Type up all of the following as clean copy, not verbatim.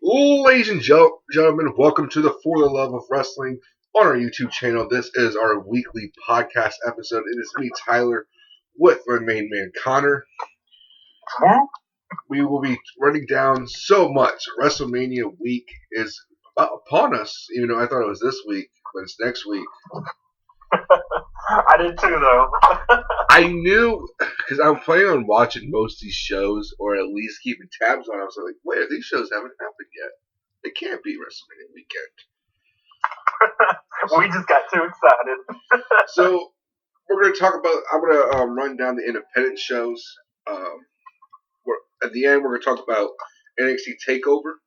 Ladies and gentlemen, welcome to the For the Love of Wrestling on our YouTube channel. This is our weekly podcast episode. It is me, Tyler, with my main man, Connor. We will be running down so much. WrestleMania week is upon us, even though I thought it was this week, but it's next week. I did too, though. I knew, because I'm planning on watching most of these shows, or at least keeping tabs on them. I was like, wait, these shows haven't happened yet. It can't be WrestleMania weekend. We just got too excited. So, we're going to talk about, I'm going to run down the independent shows. At the end, we're going to talk about NXT TakeOver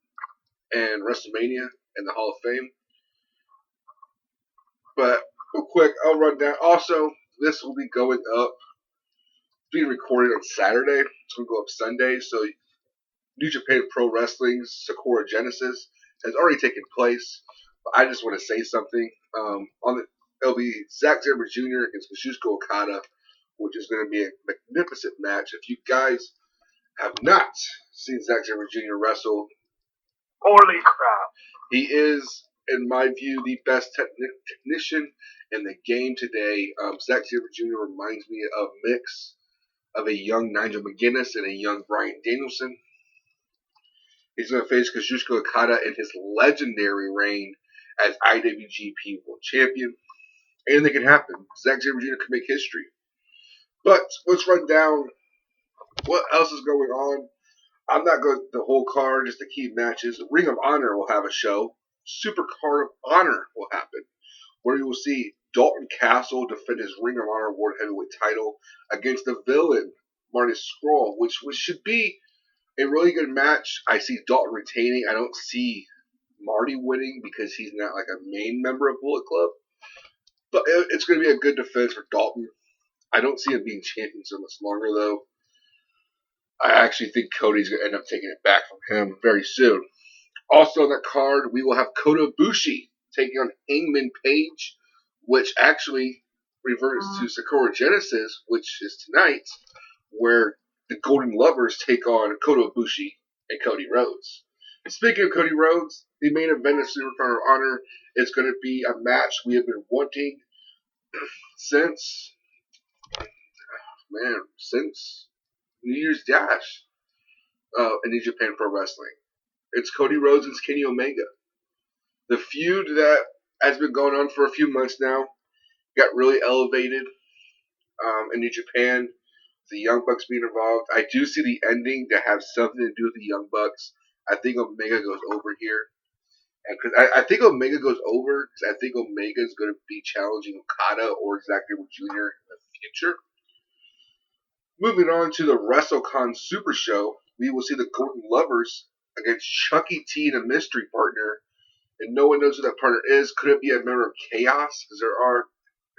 and WrestleMania and the Hall of Fame. But real quick, I'll run down. Also, this will be going up, being recorded on Saturday. It's going to go up Sunday. So New Japan Pro Wrestling's Sakura Genesis has already taken place. But I just want to say something. It'll be Zack Sabre Jr. against Kazuchika Okada, which is going to be a magnificent match. If you guys have not seen Zack Sabre Jr. wrestle, Holy crap. He is, in my view, the best technician in the game today. Zack Sabre Jr. reminds me of a mix of a young Nigel McGuinness and a young Bryan Danielson. He's going to face Kazuchika Okada in his legendary reign as IWGP World Champion. Anything can happen. Zack Sabre Jr. can make history. But let's run down what else is going on. I'm not going the whole card, just the key matches. Ring of Honor will have a show. Super Card of Honor will happen, where you will see Dalton Castle defend his Ring of Honor World Heavyweight title against the villain, Marty Scurll, which should be a really good match. I see Dalton retaining. I don't see Marty winning because he's not like a main member of Bullet Club. But it's going to be a good defense for Dalton. I don't see him being champion so much longer, though. I actually think Cody's going to end up taking it back from him very soon. Also on that card, we will have Kota Ibushi taking on Hangman Page, which actually reverts to Sakura Genesis, which is tonight, where the Golden Lovers take on Kota Ibushi and Cody Rhodes. And speaking of Cody Rhodes, the main event of Super Card of Honor is going to be a match we have been wanting since New Year's Dash in New Japan Pro Wrestling. It's Cody Rhodes and Kenny Omega. The feud that has been going on for a few months now got really elevated in New Japan. The Young Bucks being involved. I do see the ending to have something to do with the Young Bucks. I think Omega goes over here. And I think Omega goes over because I think Omega is going to be challenging Okada or Zack Sabre Jr. in the future. Moving on to the WrestleCon Super Show, we will see the Golden Lovers against Chucky T and a mystery partner. And no one knows who that partner is. Could it be a member of Chaos? Because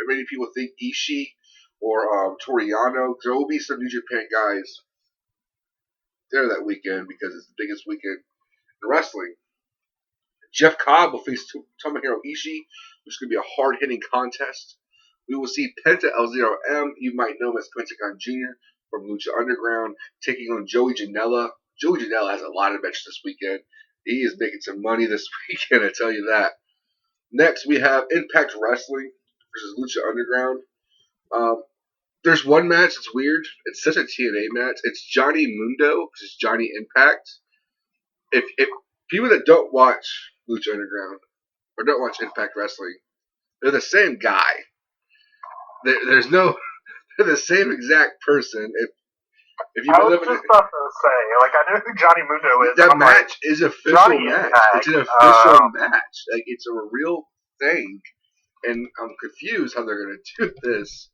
many people think Ishii or Toriano. There will be some New Japan guys there that weekend because it's the biggest weekend in wrestling. Jeff Cobb will face Tomohiro Ishii, which is going to be a hard-hitting contest. We will see Penta L0M, you might know him as Pentagon Jr. from Lucha Underground, taking on Joey Janela. Joey Janela has a lot of matches this weekend. He is making some money this weekend, I tell you that. Next, we have Impact Wrestling versus Lucha Underground. There's one match that's weird. It's such a TNA match. It's Johnny Mundo versus Johnny Impact. If people that don't watch Lucha Underground or don't watch Impact Wrestling, they're the same guy. They're the same exact person. If you I was just about to say, I know who Johnny Mundo is. That match is an official match. It's an official match. It's a real thing, and I'm confused how they're going to do this.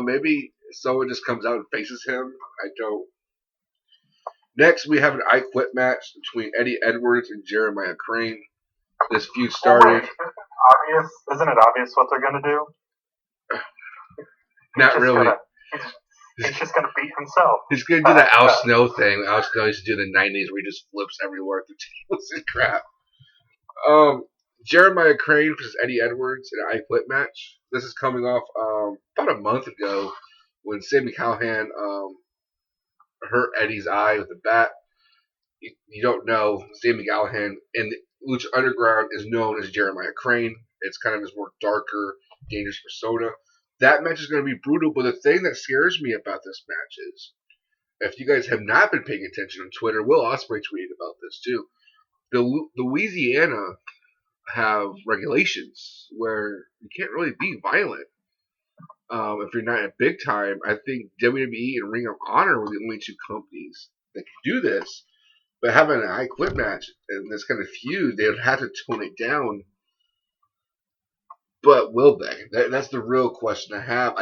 Maybe someone just comes out and faces him. I don't. Next, we have an I Quit match between Eddie Edwards and Jeremiah Crane. This feud started. Obvious, isn't it obvious what they're going to do? Not really. He's just going to beat himself. He's going to do the Al Snow thing. Al Snow used to do in the 90s where he just flips everywhere through tables and crap. Jeremiah Crane versus Eddie Edwards in an I Quit match. This is coming off about a month ago when Sami Callihan hurt Eddie's eye with a bat. you don't know, Sammy Callahan and Lucha Underground is known as Jeremiah Crane. It's kind of his more darker, dangerous persona. That match is going to be brutal, but the thing that scares me about this match is, if you guys have not been paying attention on Twitter, Will Ospreay tweeted about this too. The Louisiana have regulations where you can't really be violent. If you're not at big time, I think WWE and Ring of Honor were the only two companies that could do this. But having an I Quit match and this kind of feud, they would have to tone it down. But will they? That's the real question I have.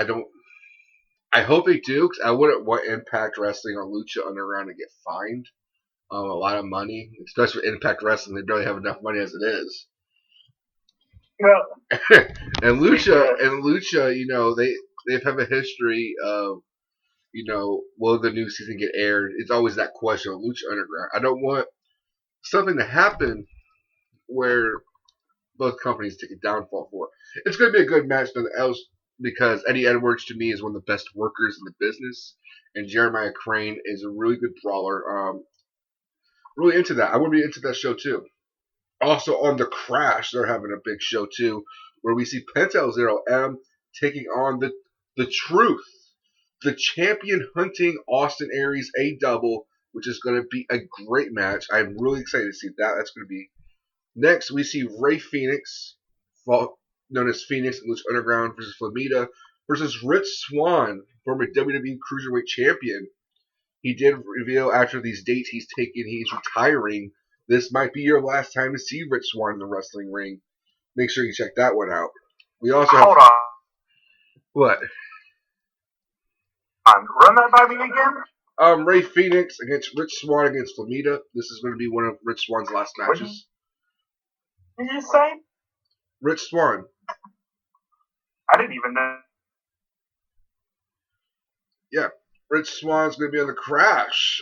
I hope they do, because I wouldn't want Impact Wrestling or Lucha Underground to get fined a lot of money, especially with Impact Wrestling. They barely have enough money as it is. Yeah. and Lucha, they have a history of, will the new season get aired? It's always that question on Lucha Underground. I don't want something to happen where both companies take a downfall for. It's going to be a good match, nothing else, because Eddie Edwards to me is one of the best workers in the business, and Jeremiah Crane is a really good brawler. Really into that. I would be into that show too. Also on the Crash, they're having a big show too, where we see Pentel Zero M taking on the Truth, the champion hunting Austin Aries a double, which is going to be a great match. I'm really excited to see that. That's going to be next. We see Ray Phoenix, known as Phoenix in Lucha Underground, versus Flamita versus Rich Swann, former WWE Cruiserweight Champion. He did reveal after these dates he's taken, he's retiring. This might be your last time to see Rich Swann in the wrestling ring. Make sure you check that one out. We also Hold have, on. what? Run that by me again? Ray Phoenix against Rich Swann against Flamita. This is going to be one of Rich Swann's last matches. What did you say? Rich Swann. I didn't even know. Yeah. Rich Swann's going to be on the Crash.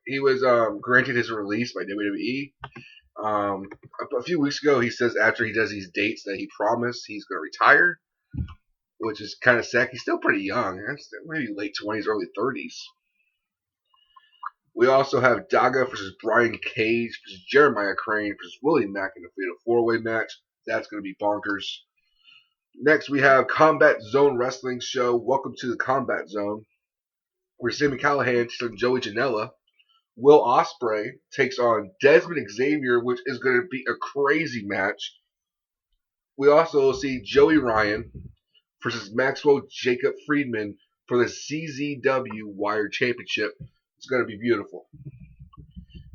He was granted his release by WWE. A few weeks ago, he says after he does these dates that he promised he's going to retire, which is kind of sad. He's still pretty young. Maybe late 20s, early 30s. We also have Daga versus Brian Cage versus Jeremiah Crane versus Willie Mack in a fatal 4-way match. That's going to be bonkers. Next, we have Combat Zone Wrestling Show. Welcome to the Combat Zone, where Sammy Callahan takes on Joey Janela. Will Ospreay takes on Desmond Xavier, which is going to be a crazy match. We also see Joey Ryan versus Maxwell Jacob Friedman for the CZW Wire Championship. It's going to be beautiful.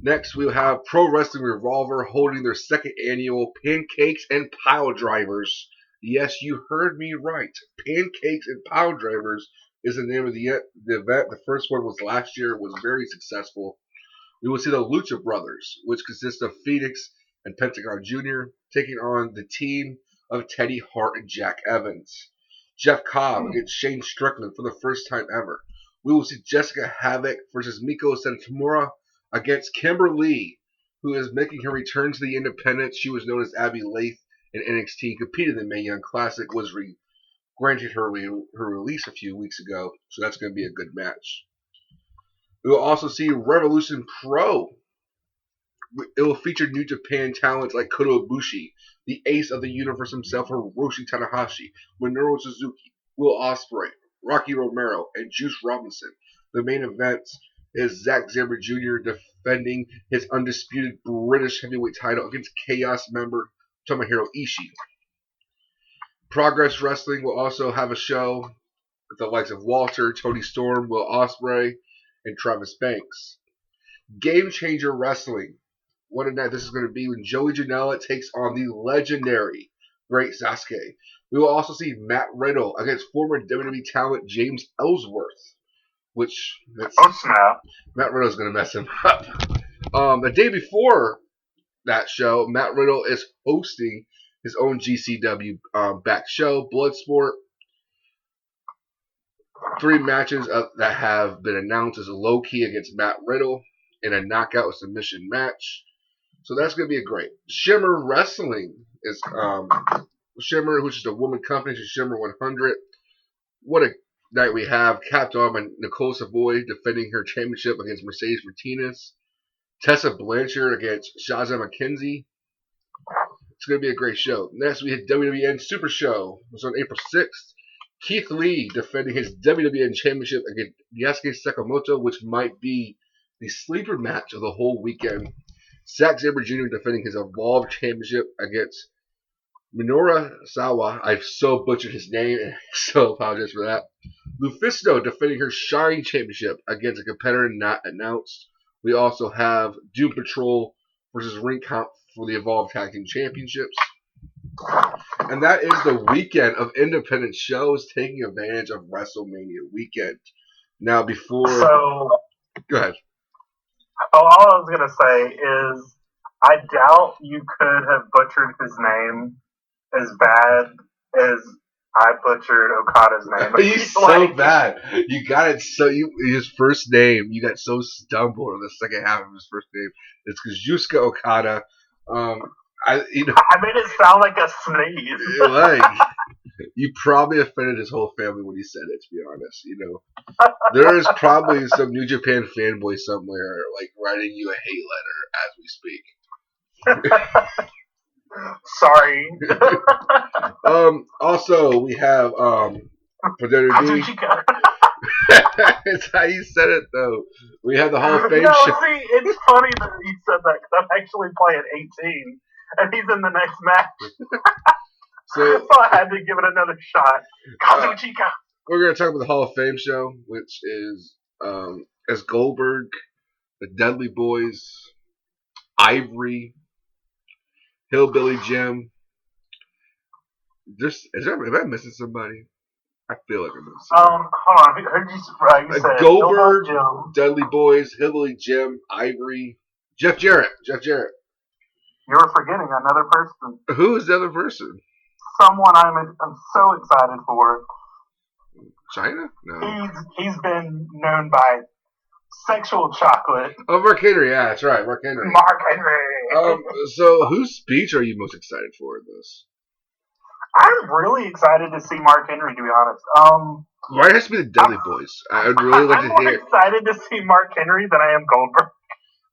Next, we'll have Pro Wrestling Revolver holding their second annual Pancakes and Pile Drivers. Yes, you heard me right. Pancakes and Pile Drivers is the name of the event. The first one was last year. It was very successful. We will see the Lucha Brothers, which consists of Phoenix and Pentagon Jr., taking on the team of Teddy Hart and Jack Evans. Jeff Cobb against Shane Strickland for the first time ever. We will see Jessica Havoc versus Miko Santomura against Kimberly, who is making her return to the Independents. She was known as Abby Lath in NXT, competed in the Mae Young Classic, was granted her release a few weeks ago, so that's going to be a good match. We will also see Revolution Pro. It will feature New Japan talents like Kota Ibushi, the ace of the universe himself, Hiroshi Tanahashi, Minoru Suzuki, Will Ospreay, Rocky Romero, and Juice Robinson. The main event is Zack Sabre Jr. defending his undisputed British heavyweight title against Chaos member Tomohiro Ishii. Progress Wrestling will also have a show with the likes of Walter, Tony Storm, Will Ospreay, and Travis Banks. Game Changer Wrestling. What a night this is going to be when Joey Janela takes on the legendary Great Sasuke. We will also see Matt Riddle against former WWE talent James Ellsworth. Snap. Matt Riddle's going to mess him up. The day before that show, Matt Riddle is hosting his own GCW back show, Bloodsport. 3 matches that have been announced as a Low Ki against Matt Riddle in a knockout submission match. So that's going to be a great. Shimmer Wrestling is Shimmer, which is a woman company, to Shimmer 100. What a night we have. Capped off by Nicole Savoy defending her championship against Mercedes Martinez. Tessa Blanchard against Shaza McKenzie. It's going to be a great show. Next, we had WWN Super Show. It was on April 6th. Keith Lee defending his WWN Championship against Yasuke Sakamoto, which might be the sleeper match of the whole weekend. Zack Sabre Jr. defending his Evolve Championship against Minoru Sawa. I've so butchered his name, and I so apologize for that. Lufisto defending her Shine Championship against a competitor not announced. We also have Doom Patrol versus Ring Count for the Evolve Tag Team Championships. And that is the weekend of independent shows taking advantage of WrestleMania weekend. Now, before... So... Go ahead. All I was going to say is, I doubt you could have butchered his name as bad as I butchered Okada's name. He's so bad. You got it so... his first name, you got so stumbled on the second half of his first name. It's because Yusuke Okada... I made it sound like a sneeze. You probably offended his whole family when you said it, to be honest. There is probably some New Japan fanboy somewhere, writing you a hate letter as we speak. Sorry. Also, we have for WWE. It's how you said it, though. We have the Hall of Fame show. See, it's funny that you said that because I'm actually playing 18, and he's in the next match. So I had to give it another shot. Kazuchika. We're going to talk about the Hall of Fame show, which is as Goldberg, the Dudley Boys, Ivory, Hillbilly Jim. Am I missing somebody? I feel like I'm missing somebody. Hold on. Who did you said Goldberg, Dudley Boys, Hillbilly Jim, Ivory, Jeff Jarrett. You were forgetting another person. Who is the other person? Someone I'm so excited for. China? No. He's been known by Sexual Chocolate. Oh, Mark Henry. Yeah, that's right. Mark Henry. So whose speech are you most excited for in this? I'm really excited to see Mark Henry, to be honest. Why it has to be the Dudley Boys? I would really like to hear. I'm more excited to see Mark Henry than I am Goldberg.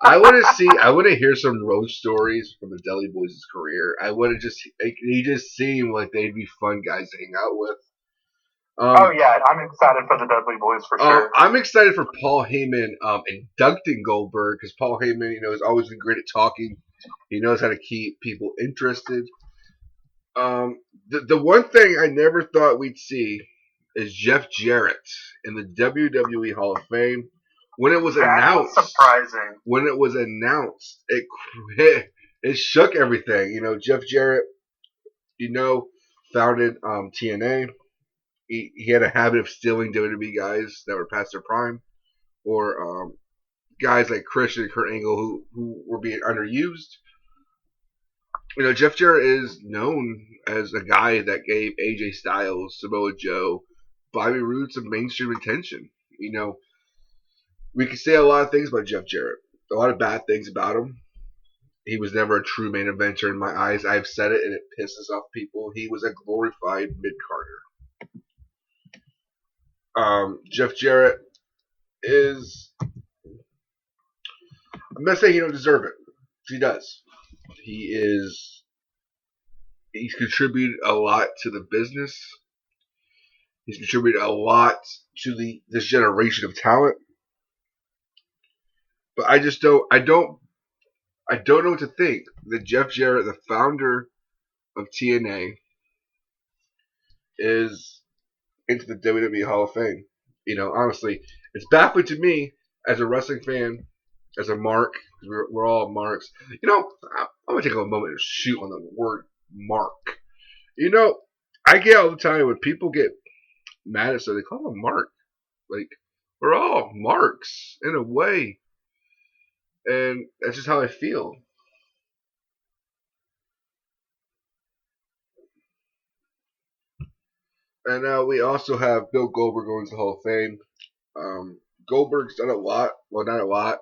I want to hear some road stories from the Dudley Boys' career. He just seemed like they'd be fun guys to hang out with. Yeah, I'm excited for the Dudley Boys for sure. I'm excited for Paul Heyman inducting Goldberg because Paul Heyman, has always been great at talking. He knows how to keep people interested. The one thing I never thought we'd see is Jeff Jarrett in the WWE Hall of Fame. When it was announced, surprising. When it was announced, it shook everything. Jeff Jarrett, founded TNA. He had a habit of stealing WWE guys that were past their prime, or guys like Christian and Kurt Angle who were being underused. Jeff Jarrett is known as a guy that gave AJ Styles, Samoa Joe, Bobby Roode some mainstream attention. We can say a lot of things about Jeff Jarrett, a lot of bad things about him. He was never a true main eventer in my eyes. I've said it, and it pisses off people. He was a glorified mid-carder. Jeff Jarrett is... I'm not saying he don't deserve it. He does. He's contributed a lot to the business. He's contributed a lot to this generation of talent. But I don't know what to think that Jeff Jarrett, the founder of TNA, is into the WWE Hall of Fame. Honestly, it's baffling to me as a wrestling fan, as a mark, because we're all marks. I'm going to take a moment and shoot on the word mark. I get all the time when people get mad at something, they call them mark. We're all marks in a way. And that's just how I feel. And now we also have Bill Goldberg going to the Hall of Fame. Goldberg's done a lot. Well, not a lot.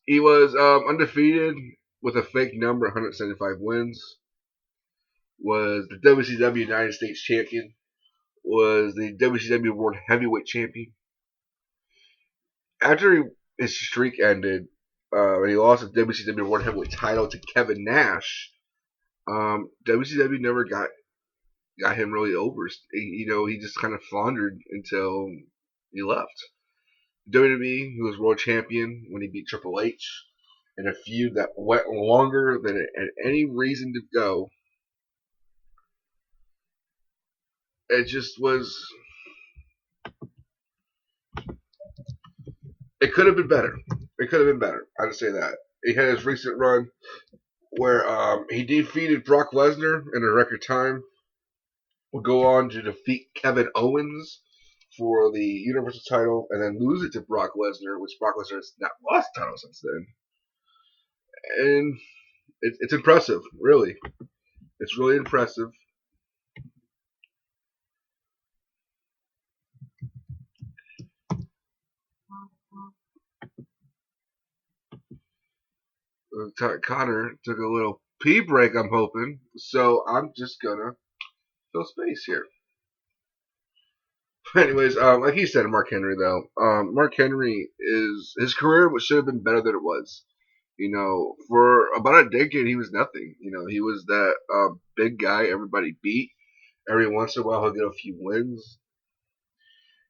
He was undefeated with a fake number, 175 wins. Was the WCW United States Champion. Was the WCW World Heavyweight Champion. After his streak ended, when he lost the WCW World Heavyweight title to Kevin Nash, WCW never got him really over. He just kind of floundered until he left. WWE, he was world champion when he beat Triple H in a feud that went longer than it had any reason to go. It just was. It could have been better. It could have been better. I'd say that. He had his recent run where he defeated Brock Lesnar in a record time. Will go on to defeat Kevin Owens for the Universal title and then lose it to Brock Lesnar, which Brock Lesnar has not lost the title since then. And it's impressive, really. It's really impressive. Connor took a little pee break, I'm hoping. So I'm just gonna fill space here. Anyways, like he said, Mark Henry though. Mark Henry his career should have been better than it was. For about a decade he was nothing. He was that big guy everybody beat. Every once in a while he'll get a few wins.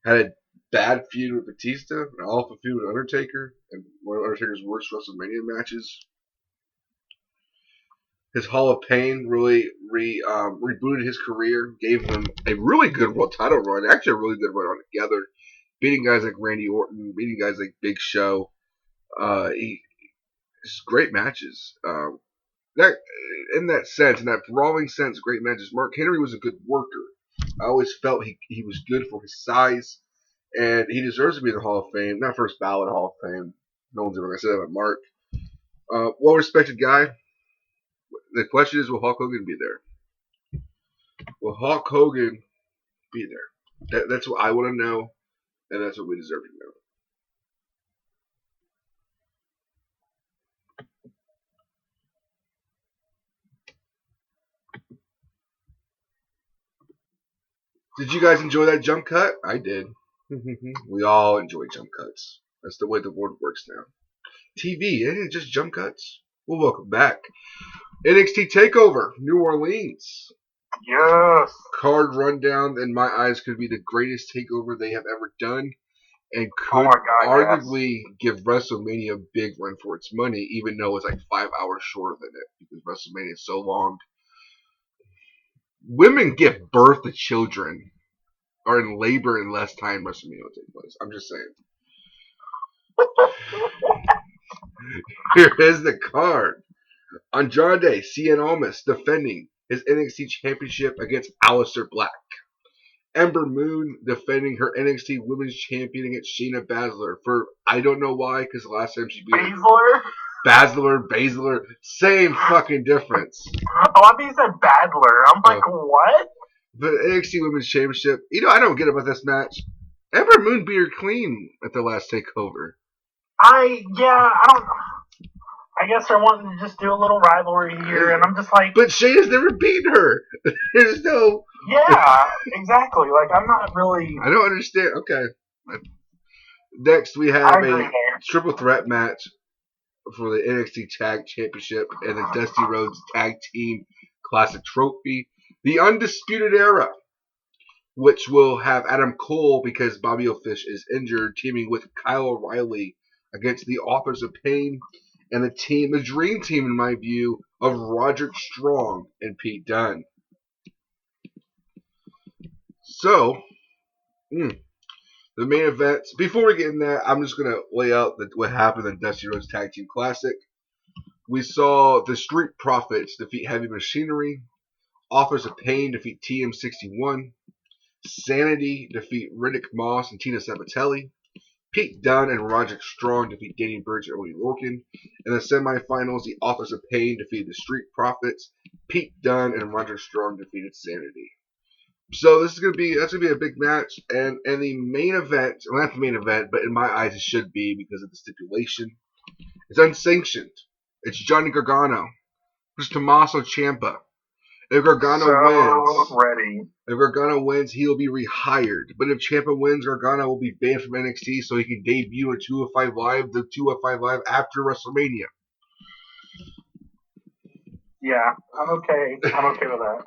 Had a bad feud with Batista, an awful feud with Undertaker, and one of Undertaker's worst WrestleMania matches. His Hall of Pain really rebooted his career, gave him a really good world title run, actually a really good run altogether, beating guys like Randy Orton, beating guys like Big Show. Just great matches. In that brawling sense, great matches. Mark Henry was a good worker. I always felt he was good for his size, and he deserves to be in the Hall of Fame. Not first ballot Hall of Fame. No one's ever going to say that about Mark. Well-respected guy. The question is, will Hulk Hogan be there? Will Hulk Hogan be there? That's what I want to know, and that's what we deserve to know. Did you guys enjoy that jump cut? I did. We all enjoy jump cuts. That's the way the world works now. TV, ain't it just jump cuts? Well, welcome back. NXT TakeOver, New Orleans. Yes. Card rundown, in my eyes, could be the greatest takeover they have ever done, and could arguably give WrestleMania a big run for its money, even though it's like 5 hours shorter than it, because WrestleMania is so long. Women give birth to children, are in labor in less time WrestleMania will take place. I'm just saying. Here is the card. Andrade Cien Almas defending his NXT Championship against Aleister Black. Ember Moon defending her NXT Women's Champion against Shayna Baszler for I don't know why, because the last time she beat Baszler, same fucking difference. Oh, I think you said Badler. I'm like, what? The NXT Women's Championship. I don't get about this match. Ember Moon beat her clean at the last takeover. I guess they're wanting to just do a little rivalry here, and I'm just like... But Shayna's never beaten her. There's no... Yeah, exactly. Like, I'm not really... I don't understand. Okay. Next, we have a triple threat match for the NXT Tag Championship and the Dusty Rhodes Tag Team Classic Trophy. The Undisputed Era, which will have Adam Cole, because Bobby O'Fish is injured, teaming with Kyle O'Reilly against the Authors of Pain and the dream team, in my view, of Roderick Strong and Pete Dunne. So, the main event. Before we get in that, I'm just going to lay out what happened in the Dusty Rhodes Tag Team Classic. We saw the Street Profits defeat Heavy Machinery. Authors of Pain defeat TM61. Sanity defeat Riddick Moss and Tina Sabatelli. Pete Dunne and Roderick Strong defeat Danny Burch and Oney Lorcan. In the semifinals, the Authors of Pain defeated the Street Profits. Pete Dunne and Roderick Strong defeated Sanity. So that's gonna be a big match, and the main event, well, not the main event, but in my eyes it should be because of the stipulation. It's unsanctioned. It's Johnny Gargano versus Tommaso Ciampa. If Gargano ready. If Gargano wins, he will be rehired. But if Ciampa wins, Gargano will be banned from NXT so he can debut in 205 Live, the 205 Live after WrestleMania. Yeah, I'm okay. I'm okay with that.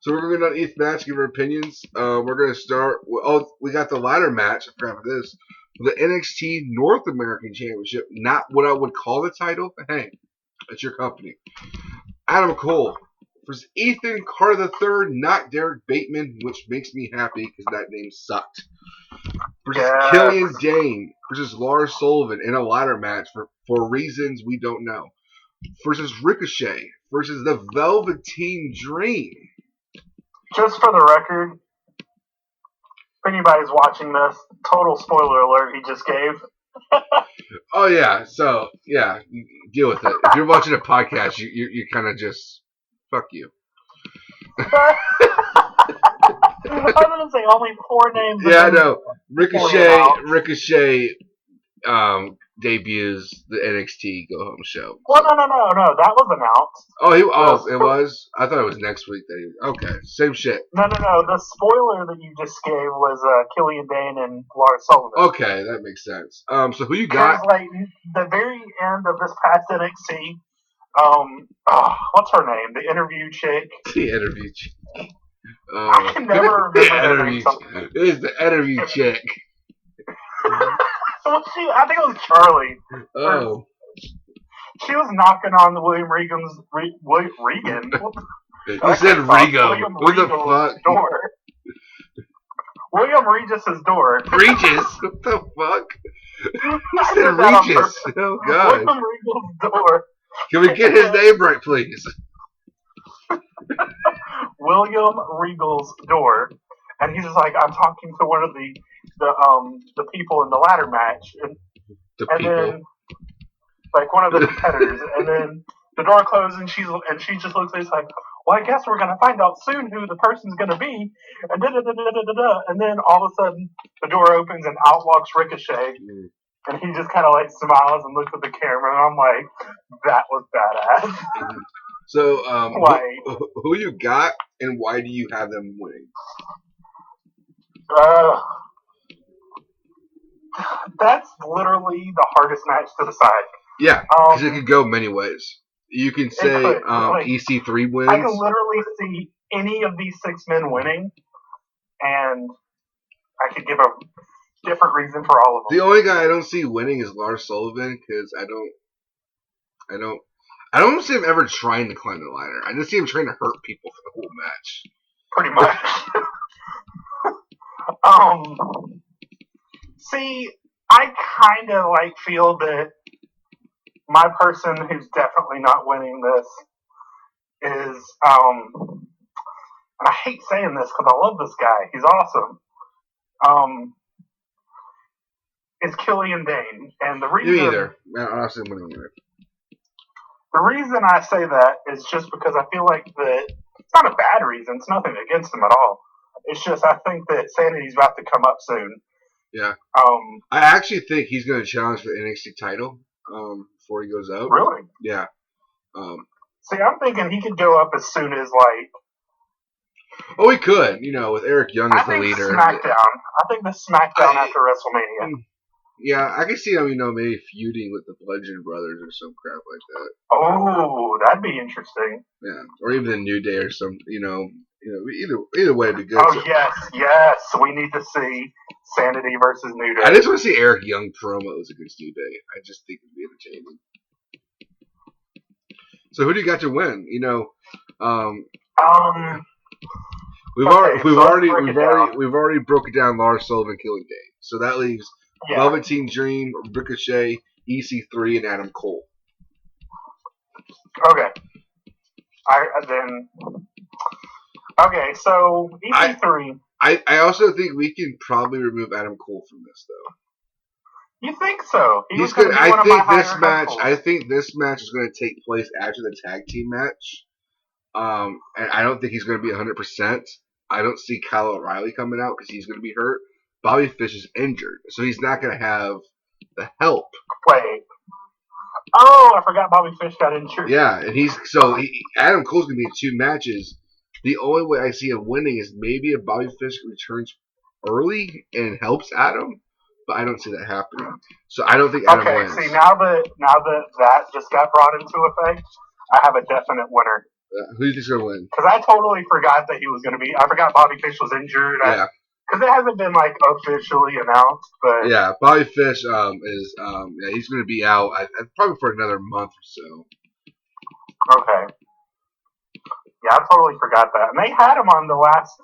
So we're going to each match, give our opinions. We're going to start. We got the ladder match. I forgot about this. The NXT North American Championship. Not what I would call the title, but hey, it's your company. Adam Cole versus Ethan Carter III, not Derek Bateman, which makes me happy because that name sucked. Versus Killian Dane versus Lars Sullivan in a ladder match for reasons we don't know. Versus Ricochet versus the Velveteen Dream. Just for the record, if anybody's watching this, total spoiler alert he just gave. Oh yeah, so yeah, you deal with it. If you're watching a podcast, you kind of just fuck you. I was gonna say only 4 names. Yeah, I know. Ricochet debuts the NXT Go Home show. Well, no, that was announced. It was. I thought it was next week. Okay, same shit. No. The spoiler that you just gave was Killian Dane and Lars Sullivan. Okay, that makes sense. So who you got? Like the very end of this past NXT. What's her name? The interview chick. The interview chick. I can never remember the name. It is the interview chick. I think it was Charlie. Oh. She was knocking on William Regan's Regan. You said Rego. What the fuck? Door. William Regis's door. Regis? What the fuck? You said Regis. Oh god. William Regal's door. Can we get his name right, please? William Regal's door. And he's just like, I'm talking to one of the people in the ladder match, and then like one of the competitors, and then the door closes, and she just looks at it like, well, I guess we're gonna find out soon who the person's gonna be, and and then all of a sudden the door opens and out walks Ricochet, and he just kind of like smiles and looks at the camera, and I'm like, that was badass. So, who you got, and why do you have them winning? That's literally the hardest match to decide. Yeah, because it could go many ways. You can say EC3 wins. I can literally see any of these 6 men winning, and I could give a different reason for all of them. The only guy I don't see winning is Lars Sullivan, because I don't see him ever trying to climb the ladder. I just see him trying to hurt people for the whole match. Pretty much. See, I kind of feel that my person who's definitely not winning this is, and I hate saying this because I love this guy. He's awesome. Is Killian Dane, and the reason. Me either. I don't see him winning either. The reason I say that is just because I feel like that it's not a bad reason. It's nothing against him at all. It's just I think that Sanity's about to come up soon. Yeah. I actually think he's going to challenge for the NXT title before he goes out. Really? Yeah. See, I'm thinking he could go up as soon as Oh, he could. With Eric Young as the leader. SmackDown. I think the SmackDown after WrestleMania. Yeah, I can see him, maybe feuding with the Bludgeon Brothers or some crap like that. Oh, that'd be interesting. Yeah, or even the New Day or some, either way would be good. Oh, yes, we need to see Sanity versus New Day. I just want to see Eric Young promos against New Day. I just think it'd be entertaining. So who do you got to win? We've already broken down Lars Sullivan, Killian Dane. So that leaves Velveteen Dream, Ricochet, EC3, and Adam Cole. Okay. So EC3. I also think we can probably remove Adam Cole from this, though. You think so? He's good. I think this match is going to take place after the tag team match. And I don't think he's going to be 100%. I don't see Kyle O'Reilly coming out because he's going to be hurt. Bobby Fish is injured, so he's not going to have the help. Wait. Oh, I forgot Bobby Fish got injured. Yeah, and Adam Cole's gonna be in 2 matches. The only way I see him winning is maybe if Bobby Fish returns early and helps Adam, but I don't see that happening. So I don't think Adam Okay, wins. see now that just got brought into effect, I have a definite winner. Who do you think's gonna win? Because I totally forgot that he was going to be. I forgot Bobby Fish was injured. Yeah. Because it hasn't been like officially announced, but Yeah, Bobby Fish he's gonna be out probably for another month or so. okay. Yeah, I totally forgot that. And they had him on the last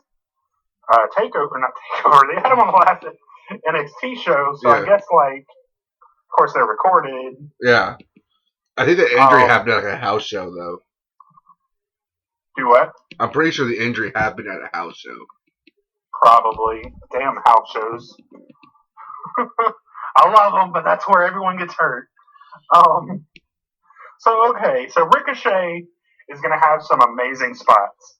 takeover, not takeover. They had him on the last NXT show, so Yeah. I guess of course they're recorded. Yeah, I think the injury happened at like a house show though. Do what? I'm pretty sure the injury happened at a house show. Probably. Damn house shows. I love them, but that's where everyone gets hurt. So Ricochet is going to have some amazing spots.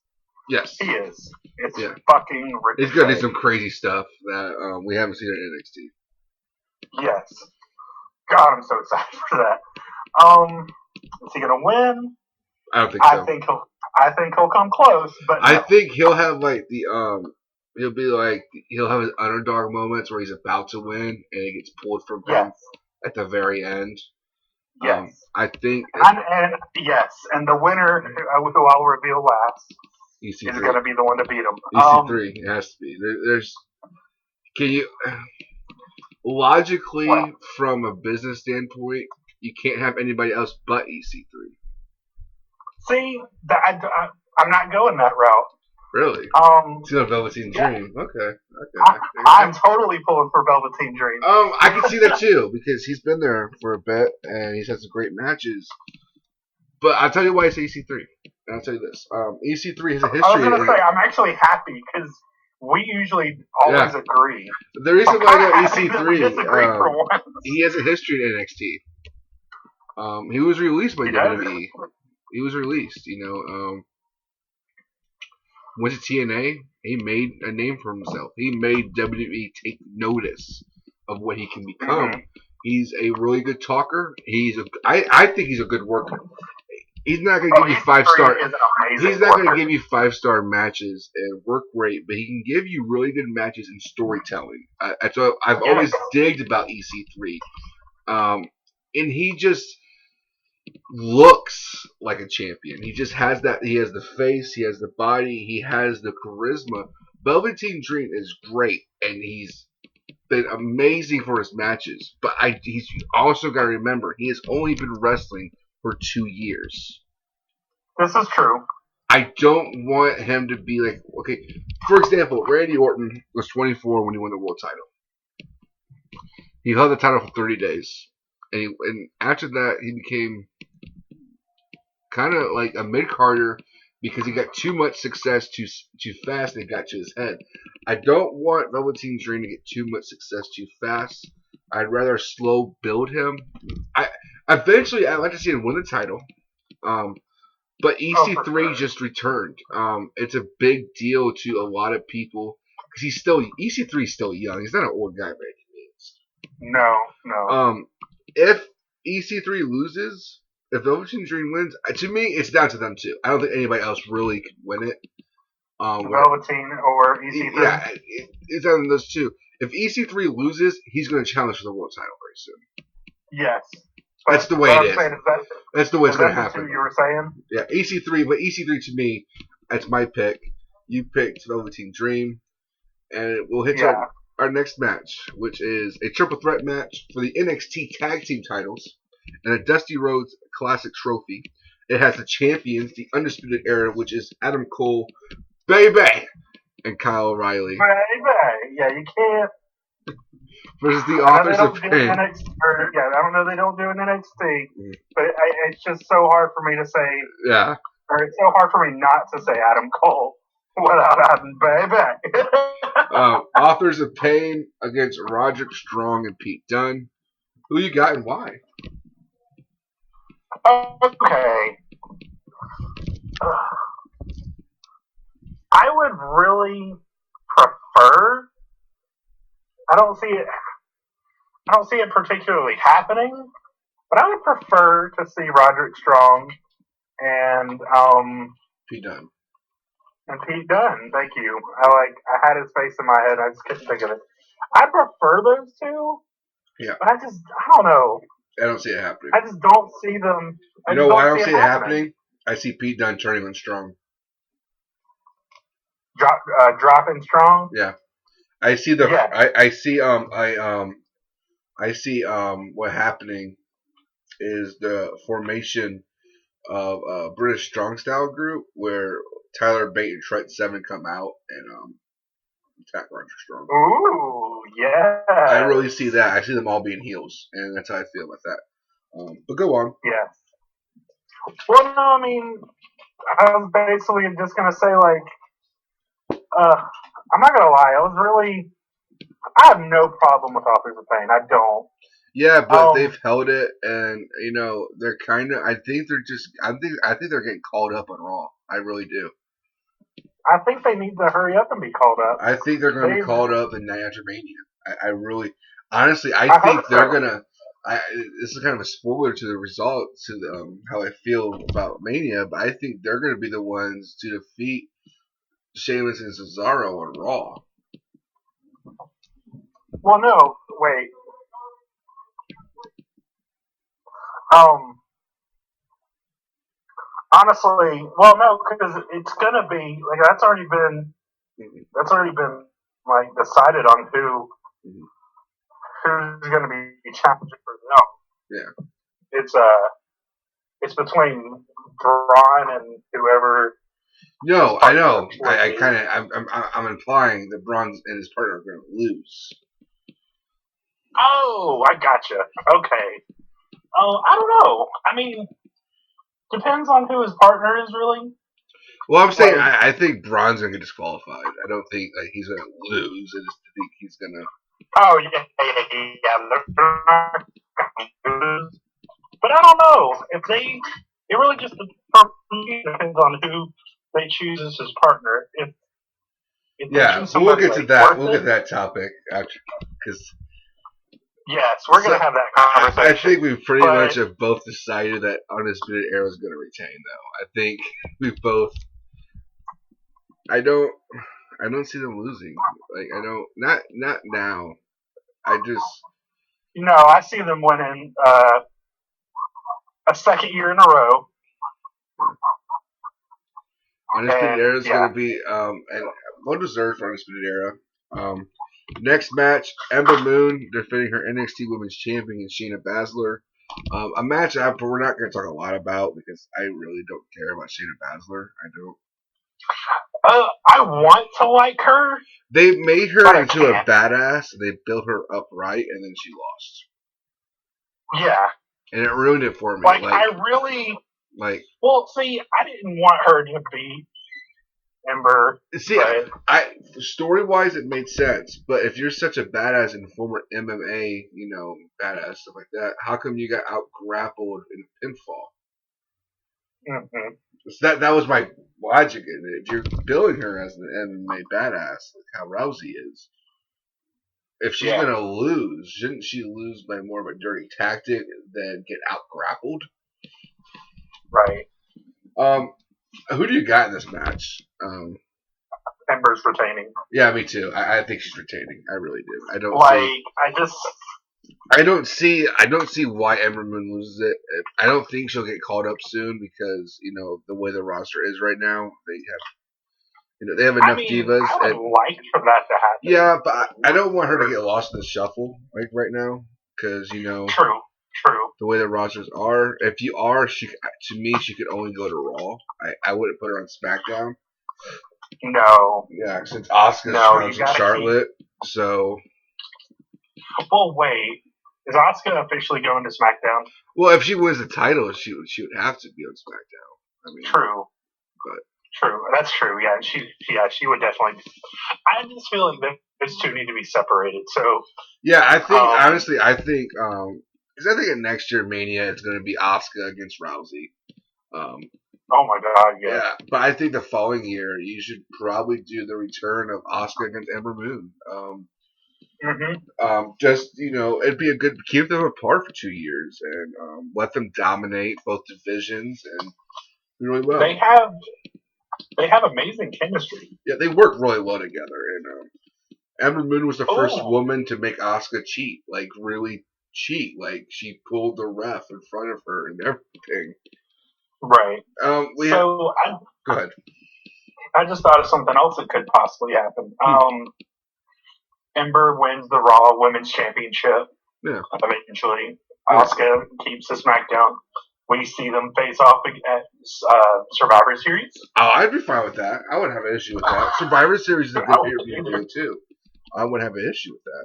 Yes, he is. It's fucking Ricochet. He's going to do some crazy stuff that we haven't seen in NXT. Yes. God, I'm so excited for that. Is he going to win? I don't think so. I think he'll come close, but I think he'll have like he'll have his underdog moments where he's about to win and it gets pulled from him at the very end. Yes. I think and the winner, who I'll reveal last, EC3 is going to be the one to beat him. EC3, it has to be. Can you logically, from a business standpoint, you can't have anybody else but EC3. See, I'm not going that route. Really? See the Velveteen Dream. Okay. I'm totally pulling for Velveteen Dream. I can see that too because he's been there for a bit and he's had some great matches. But I'll tell you why it's EC3. And I'll tell you this: EC3 has a history. I was going to say I'm actually happy because we usually always agree. The reason why I got EC3, he has a history in NXT. He was released by WWE. He was released, went to TNA. He made a name for himself. He made WWE take notice of what he can become. Mm-hmm. He's a really good talker. I think he's a good worker. He's not going to give you 5-star. He's not going to give you 5-star matches and work rate, but he can give you really good matches and storytelling. That's what I've always digged about EC3. And he just looks like a champion. He just has that. He has the face. He has the body. He has the charisma. Velveteen Dream is great, and he's been amazing for his matches. But he's also got to remember he has only been wrestling for 2 years. This is true. I don't want him to be like, okay, for example, Randy Orton was 24 when he won the world title. He held the title for 30 days. And after that, he became kind of like a mid-carder because he got too much success too fast and it got to his head. I don't want Velveteen Dream to get too much success too fast. I'd rather slow build him. Eventually, I'd like to see him win the title. But EC3 just returned. It's a big deal to a lot of people because EC3 is still young. He's not an old guy by any means. No. If EC3 loses, if Velveteen Dream wins, to me, it's down to them two. I don't think anybody else really could win it. Velveteen or EC3? Yeah, it's down to those two. If EC3 loses, he's going to challenge for the world title very soon. Yes. That's the way it is. That's the way it's going to happen. You were saying? Yeah, EC3, but EC3 to me, that's my pick. You picked Velveteen Dream, and we'll hit our next match, which is a triple threat match for the NXT Tag Team titles and a Dusty Rhodes Classic Trophy. It has the champions, the Undisputed Era, which is Adam Cole, baby, and Kyle O'Reilly. Baby, yeah, you can't. Versus the Authors of Pain. I don't know they don't do an NXT, but it's just so hard for me to say. Yeah. Or it's so hard for me not to say Adam Cole without adding baby. Authors of Pain against Roderick Strong and Pete Dunne. Who you got and why? Okay. I would really prefer. I don't see it particularly happening, But I would prefer to see Roderick Strong and Pete Dunne. and Pete Dunne. Thank you. I had his face in my head. I just couldn't think of it. I prefer those two. Yeah. But I don't know. I don't see it happening. I just don't see them. You know why I don't see it happening? I see Pete Dunne turning on Strong. Dropping Strong. Yeah, I see the. Yeah. I see what happening is the formation of a British Strong Style group where Tyler Bate and Trent Seven come out and attack Roger Strong. Ooh, yeah. I really see that. I see them all being heels, and that's how I feel about that. But go on. Yeah. Well, no, I mean, I was basically just gonna say I'm not gonna lie. I have no problem with Authors of Pain. I don't. Yeah, but they've held it, and they're kind of. I think they're just. I think they're getting called up on Raw. I really do. I think they need to hurry up and be called up. I think they're going to be called up in Night After Mania. I really, honestly, I think they're gonna. This is kind of a spoiler to the result, to how I feel about Mania, but I think they're going to be the ones to defeat Sheamus and Cesaro on Raw. Well, no, wait. Honestly, well, no, because it's gonna be like that's already been like decided on who's gonna be challenging for them. Yeah. It's between Braun and whoever. No, I know. I'm implying that Braun and his partner are going to lose. Oh, I gotcha. Okay. Oh, I don't know. I mean, depends on who his partner is, really. Well, I'm saying I think Braun's going to get disqualified. I don't think he's going to lose. I just think he's going to. Oh yeah. But I don't know if they. It really just depends on who they choose as his partner. If we'll get to that. We'll get to that topic after, because. Yes, we're going to have that conversation. I think we pretty much have both decided that Undisputed Era is going to retain, though. I think we both. I don't see them losing. Like I don't. Not now. I just. No, I see them winning a second year in a row. Undisputed Era is going to be and well deserved for Undisputed Era. Next match, Ember Moon defending her NXT Women's Champion Shayna Baszler. A match we're not going to talk a lot about because I really don't care about Shayna Baszler. I don't. I want to like her. They made her into a badass. They built her up right, and then she lost. Yeah. And it ruined it for me. I really. Well, see, I didn't want her to beat Ember. See, story-wise, it made sense. But if you're such a badass and former MMA, badass stuff like that, how come you got out-grappled in a pinfall? Mm-hmm. So that was my logic in it. If you're billing her as an MMA badass, like how Rousey is, if she's gonna lose, shouldn't she lose by more of a dirty tactic than get out-grappled? Right. Who do you got in this match? Ember's retaining. Yeah, me too. I think she's retaining. I really do. I don't I don't see why Ember Moon loses it. I don't think she'll get called up soon because the way the roster is right now, they have enough divas. I would like for that to happen. Yeah, but I don't want her to get lost in the shuffle right now because True. The way the rosters are. If you are, she could only go to Raw. I wouldn't put her on SmackDown. No. Yeah, since Asuka's challenging Charlotte, so. Well, wait. Is Asuka officially going to SmackDown? Well, if she wins the title, she would have to be on SmackDown. True. True. That's true. Yeah, she would definitely. I just feel like those two need to be separated. So. Yeah, I think honestly, because I think at next year Mania it's going to be Asuka against Rousey. Oh my God! Yeah, but I think the following year you should probably do the return of Asuka against Ember Moon. Just it'd be a good keep them apart for 2 years and let them dominate both divisions and do really well. They have amazing chemistry. Yeah, they work really well together. And Ember Moon was the first woman to make Asuka cheat, like really cheat. Like she pulled the ref in front of her and everything. Right. Go ahead. I just thought of something else that could possibly happen. Ember wins the Raw Women's Championship. Yeah. Eventually, Asuka keeps the SmackDown. We see them face off at Survivor Series. Oh, I'd be fine with that. I wouldn't have an issue with that. Survivor Series is a good pay-per-view too. I wouldn't have an issue with that.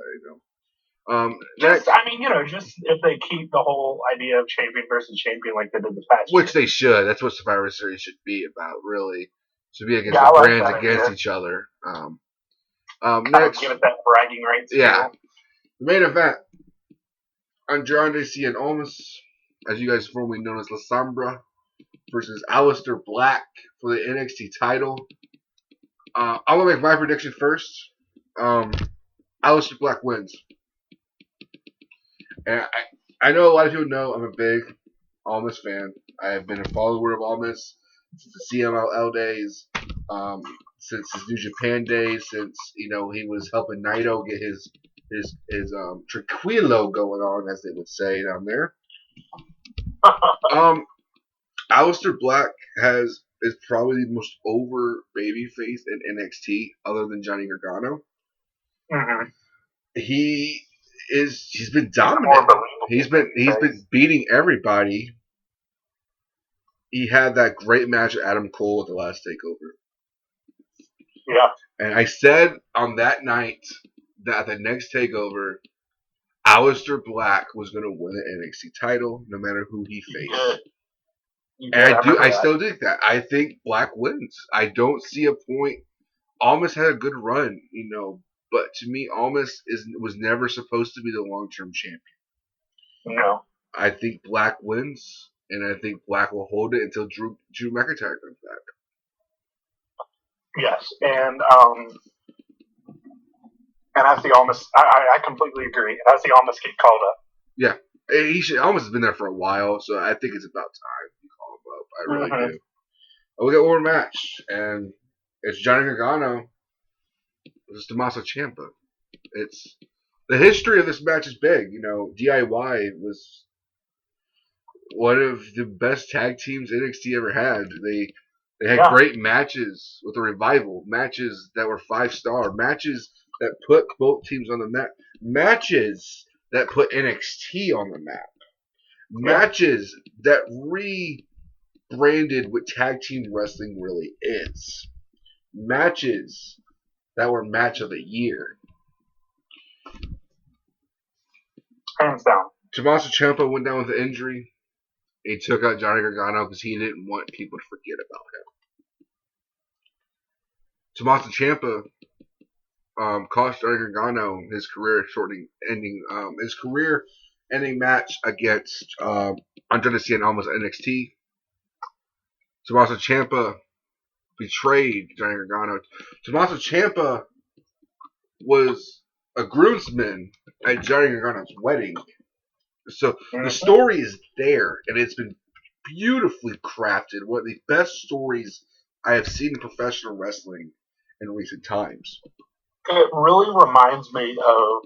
Just if they keep the whole idea of champion versus champion like they did this past year. Which they should. That's what Survivor Series should be about, really. It should be against the brands against each other. Next, give it that bragging rights. Yeah. The main event. Andrade Cien Almas, as you guys formerly known as La Sombra, versus Aleister Black for the NXT title. I'm going to make my prediction first. Aleister Black wins. And I know a lot of people know I'm a big Almas fan. I have been a follower of Almas since the CMLL days, since his New Japan days, since he was helping Naito get his Tranquilo going on, as they would say down there. Aleister Black is probably the most over babyface in NXT, other than Johnny Gargano. Mm-hmm. He's been dominant. He's been beating everybody. He had that great match with Adam Cole at the last takeover. Yeah. And I said on that night that at the next takeover, Aleister Black was going to win the NXT title no matter who he faced. And I still think that. I think Black wins. I don't see a point. Almas had a good run, but to me, Almas was never supposed to be the long-term champion. No. I think Black wins, and I think Black will hold it until Drew McIntyre comes back. Yes, and as the Almas, I completely agree. As the Almas get called up. Yeah, he should. Almas has been there for a while, so I think it's about time to call him up. I really do. We got one more match, and it's Johnny Gargano versus Tommaso Ciampa. It's the history of this match is big. DIY was one of the best tag teams NXT ever had. They had great matches with the Revival, matches that were 5-star, matches that put both teams on the map, matches that put NXT on the map, matches that rebranded what tag team wrestling really is, matches that were match of the year. Hands down. Tommaso Ciampa went down with an injury. He took out Johnny Gargano because he didn't want people to forget about him. Tommaso Ciampa cost Johnny Gargano his career-ending match against Andrade Cien Almas NXT. Tommaso Ciampa betrayed Johnny Gargano. Tommaso Ciampa was a groomsman at Johnny Gargano's wedding. So the story is there, and it's been beautifully crafted. One of the best stories I have seen in professional wrestling in recent times. It really reminds me of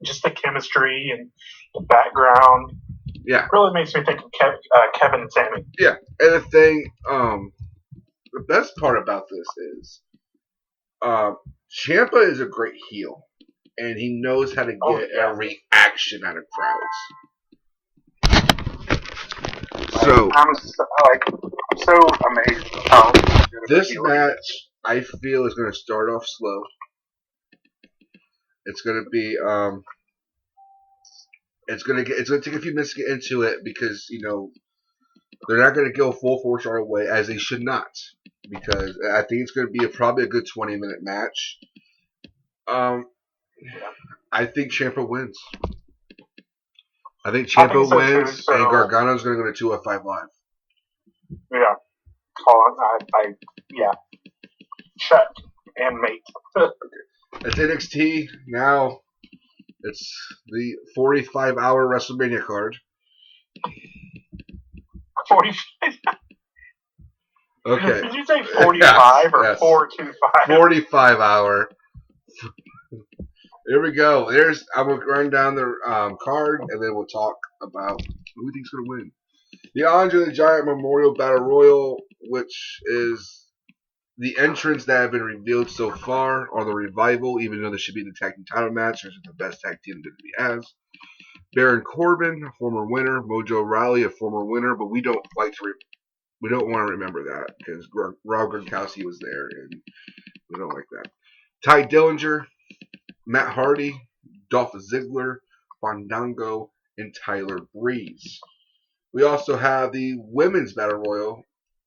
just the chemistry and the background. Yeah. It really makes me think of Kevin and Sammy. Yeah, and the thing, the best part about this is Ciampa is a great heel, and he knows how to get a reaction out of crowds. So I'm so amazed how this match, I feel, is going to start off slow. It's going to be it's going to take a few minutes to get into it because they're not going to go full force right away, as they should not, because I think it's going to be probably a good 20-minute match. I think Ciampa wins. I think Ciampa wins, and Gargano's going to go to 205 Live. Yeah. Check and mate. Okay. It's NXT now. It's the 45-hour WrestleMania card. 40. Okay. Did you say 45 or yes. 425? 45-hour. Here we go. I'm gonna run down the card, and then we'll talk about who we think's gonna win. The Andre the Giant Memorial Battle Royal, which is the entrants that have been revealed so far, are the Revival, even though they should be in the tag team title match, which is the best tag team WWE has. Baron Corbin, a former winner. Mojo Rawley, a former winner, but we don't want to remember that because Rob Gronkowski was there, and we don't like that. Ty Dillinger, Matt Hardy, Dolph Ziggler, Fandango, and Tyler Breeze. We also have the Women's Battle Royal.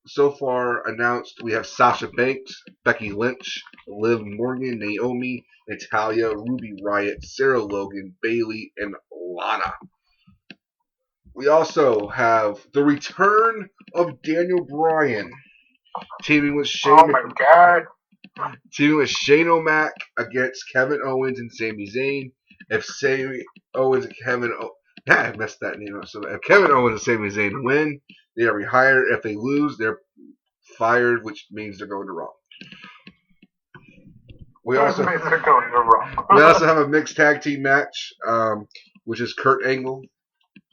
So far announced, we have Sasha Banks, Becky Lynch, Liv Morgan, Naomi, Natalya, Ruby Riott, Sarah Logan, Bayley, and Lana. We also have the return of Daniel Bryan, teaming with Shane. Oh my god! Teaming with Shane O'Mac against Kevin Owens and Sami Zayn. If Sami Owens and I messed that name up. So if Kevin Owens and Sami Zayn win, they are rehired. If they lose, they're fired, which means they're going to Raw. We also have a mixed tag team match, which is Kurt Angle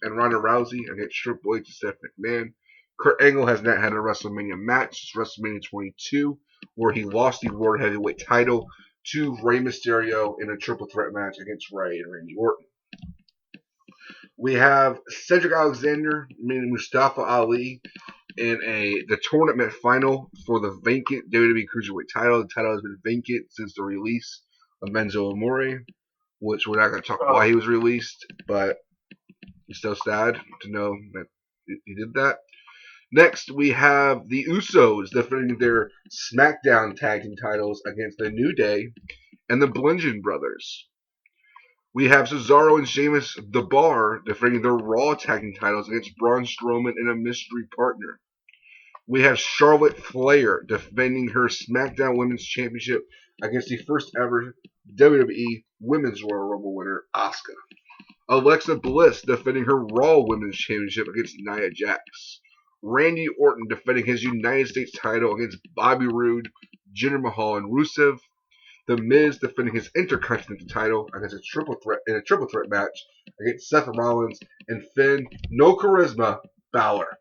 and Ronda Rousey against Triple H and Stephanie McMahon. Kurt Angle has not had a WrestleMania match. It's WrestleMania 22, where he lost the World Heavyweight title to Rey Mysterio in a triple threat match against Rey and Randy Orton. We have Cedric Alexander meeting Mustafa Ali in the tournament final for the vacant WWE Cruiserweight title. The title has been vacant since the release of Enzo Amore, which we're not going to talk why he was released, but it's still sad to know that he did that. Next, we have the Usos defending their SmackDown tag team titles against the New Day and the Bludgeon Brothers. We have Cesaro and Sheamus the Bar defending their Raw tag team titles against Braun Strowman and a mystery partner. We have Charlotte Flair defending her SmackDown Women's Championship against the first ever WWE Women's Royal Rumble winner, Asuka. Alexa Bliss defending her Raw Women's Championship against Nia Jax. Randy Orton defending his United States title against Bobby Roode, Jinder Mahal, and Rusev. The Miz defending his Intercontinental title against a triple threat match against Seth Rollins and Finn, no charisma, Balor.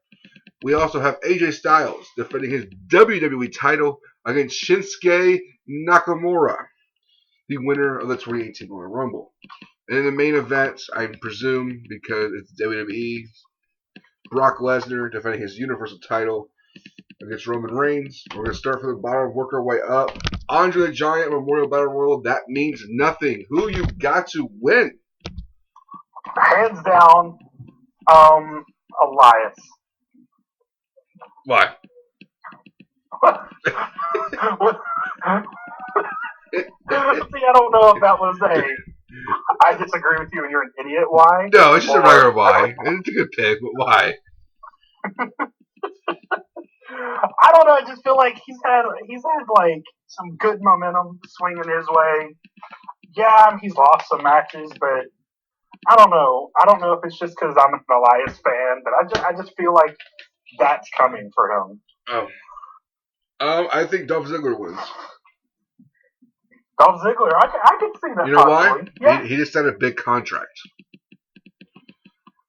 We also have AJ Styles defending his WWE title against Shinsuke Nakamura, the winner of the 2018 Royal Rumble. And in the main event, I presume, because it's WWE, Brock Lesnar defending his Universal title against Roman Reigns. We're going to start from the bottom, work our way up. Andre the Giant Memorial Battle Royal, that means nothing. Who you got to win? Hands down, Elias. Why? See, I don't know if that was I disagree with you and you're an idiot. Why? No, it's just a regular why. It's a good pick, but why? I don't know. I just feel like he's had like some good momentum swinging his way. Yeah, he's lost some matches, but I don't know. I don't know if it's just because I'm an Elias fan, but I just feel like that's coming for him. I think Dolph Ziggler wins. Dolph Ziggler, I could see that. You know possibly. why? Yeah. He just signed a big contract.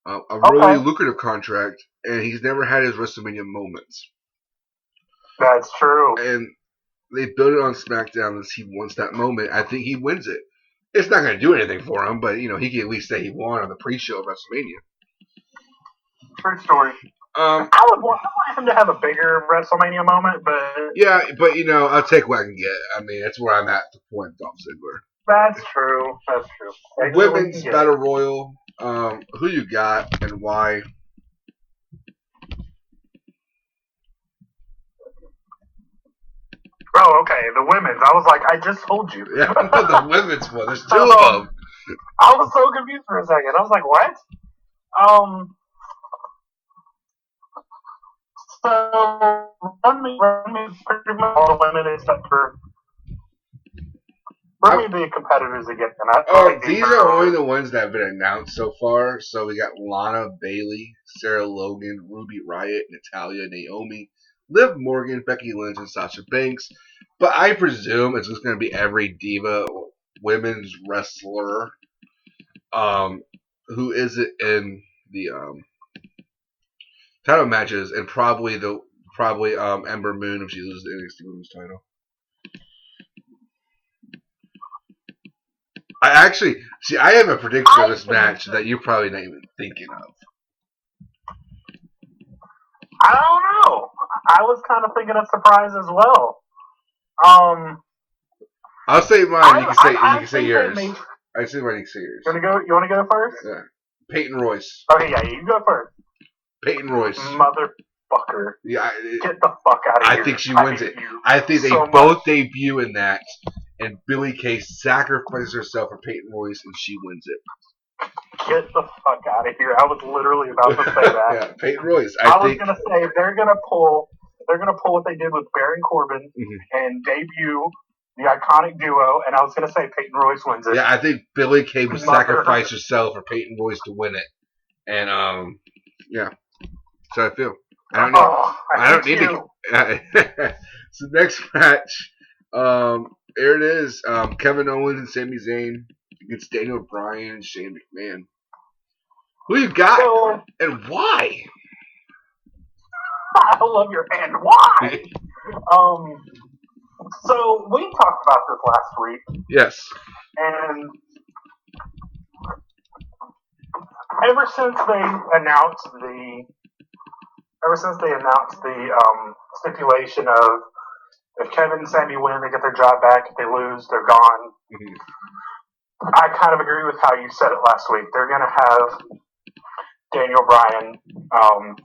A really lucrative contract, and he's never had his WrestleMania moments. That's true. And they built it on SmackDown as he wants that moment. I think he wins it. It's not going to do anything for him, but he can at least say he won on the pre-show of WrestleMania. True story. I would want him to have a bigger WrestleMania moment, but yeah, but I'll take what I can get. I mean, that's where I'm at to point Dolph Ziggler. That's true. Women's Battle Royal. Who you got and why? Oh, okay. The women's. I was like, I just told you. Yeah, the women's one. There's two of them. I was so confused for a second. I was like, what? So run me pretty much all the women except for Bring me the competitors again. And these are only the ones that have been announced so far. So we got Lana, Bayley, Sarah Logan, Ruby Riott, Natalya, Naomi, Liv Morgan, Becky Lynch, and Sasha Banks. But I presume it's just going to be every diva women's wrestler who isn't in the title matches, and probably Ember Moon if she loses the NXT Women's title. I have a prediction for this match that you're probably not even thinking of. I don't know. I was kind of thinking of surprise as well. I'll say mine. You can say yours. I say mine. You can say yours. You want to go first? Yeah. Peyton Royce. Okay, yeah, you go first. Peyton Royce. Motherfucker. Yeah. Get the fuck out of here. I think she wins it. I think they both debut in that, and Billie Kay sacrifices herself for Peyton Royce, and she wins it. Get the fuck out of here. I was literally about to say that. Yeah, Peyton Royce. I was going to say they're going to pull what they did with Baron Corbin and debut the iconic duo, and I was going to say Peyton Royce wins it. Yeah, I think Billie Kay would sacrifice herself for Peyton Royce to win it. And, yeah. So I feel. I don't know. I don't need to. So next match, there it is. Kevin Owens and Sami Zayn against Daniel Bryan and Shane McMahon. Who you got and why? I love your and why. So we talked about this last week. Yes. And ever since they announced the stipulation of if Kevin and Sami win, they get their job back. If they lose, they're gone. Mm-hmm. I kind of agree with how you said it last week. They're going to have Daniel Bryan.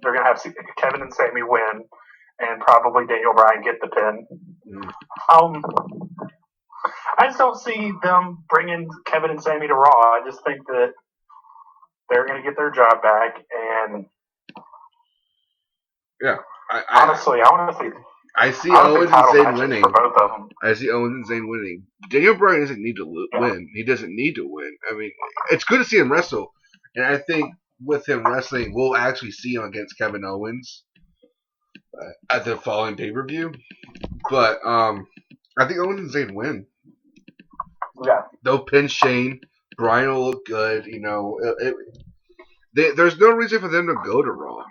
They're going to have Kevin and Sami win, and probably Daniel Bryan get the pin. Mm. I just don't see them bringing Kevin and Sami to Raw. I just think that they're going to get their job back, and yeah, honestly, I want to see. I see Owens and Zayn winning. For both of them. I see Owens and Zayn winning. Daniel Bryan doesn't need to win. He doesn't need to win. I mean, it's good to see him wrestle, and I think with him wrestling, we'll actually see him against Kevin Owens at the following pay-per-view. But I think Owens and Zayn win. Yeah. They'll pin Shane. Bryan will look good. You know, there's no reason for them to go to Raw.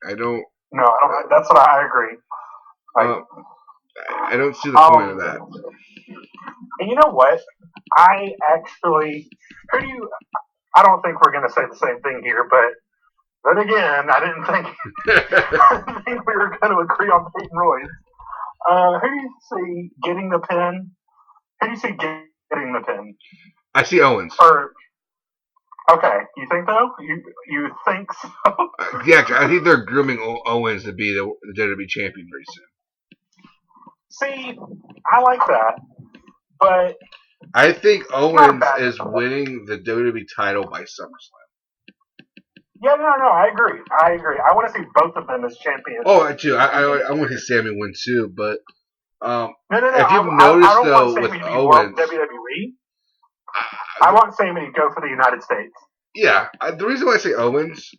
I don't. No, I don't. That's what I agree. I don't see the point of that. And you know what? I don't think we're going to say the same thing here, but again, I didn't think we were going to agree on Peyton Royce. Who do you see getting the pin? Who do you see getting the pin? I see Owens. Okay, you think though? You think so? Yeah, I think they're grooming Owens to be the WWE champion very soon. See, I like that, but I think Owens is winning the WWE title by SummerSlam. Yeah, no, I agree. I want to see both of them as champions. Oh, too. I want to see Sami win too, but no. If you've noticed though with Owens, WWE. I want Sami to go for the United States. Yeah, the reason why I say Owens,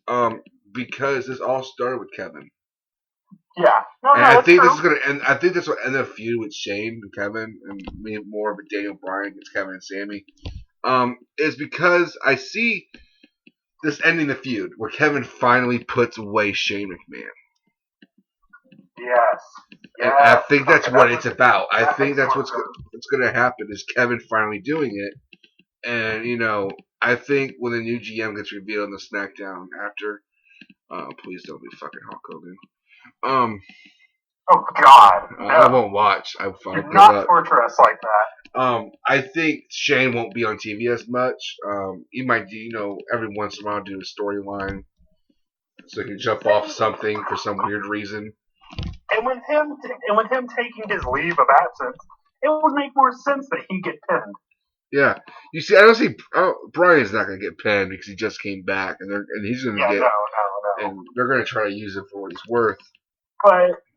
because this all started with Kevin. Yeah, I think this is gonna end. I think this will end a feud with Shane and Kevin, and maybe more of a Daniel Bryan against Kevin and Sami. Is because I see this ending the feud where Kevin finally puts away Shane McMahon. Yes. And I think that's what it's about. I think that's what's going to happen is Kevin finally doing it. And, you know, I think when the new GM gets revealed on the SmackDown after, please don't be fucking Hulk Hogan. Oh, God. No. I won't watch. Do not torture us like that. I think Shane won't be on TV as much. He might, every once in a while do a storyline so he can jump off something for some weird reason. And with him taking his leave of absence, it would make more sense that he get pinned. Yeah, you see, I don't see Brian's not going to get pinned because he just came back, and he's going to get. No. And they're going to try to use him for what he's worth.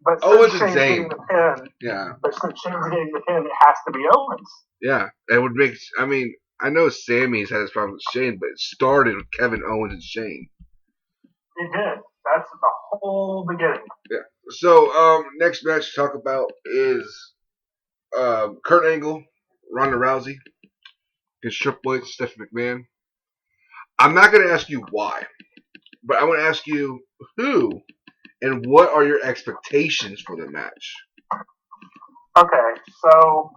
But Owens since and Shane's Zayn. getting the pin, Yeah. but since Shane's getting the pin, it has to be Owens. Yeah. It would make. I mean, I know Sammy's had his problem with Shane, but it started with Kevin Owens and Shane. It did. That's the whole beginning. Yeah. So, next match to talk about is Kurt Angle, Ronda Rousey against Triple H, Stephanie McMahon. I'm not going to ask you why, but I want to ask you who and what are your expectations for the match? Okay, so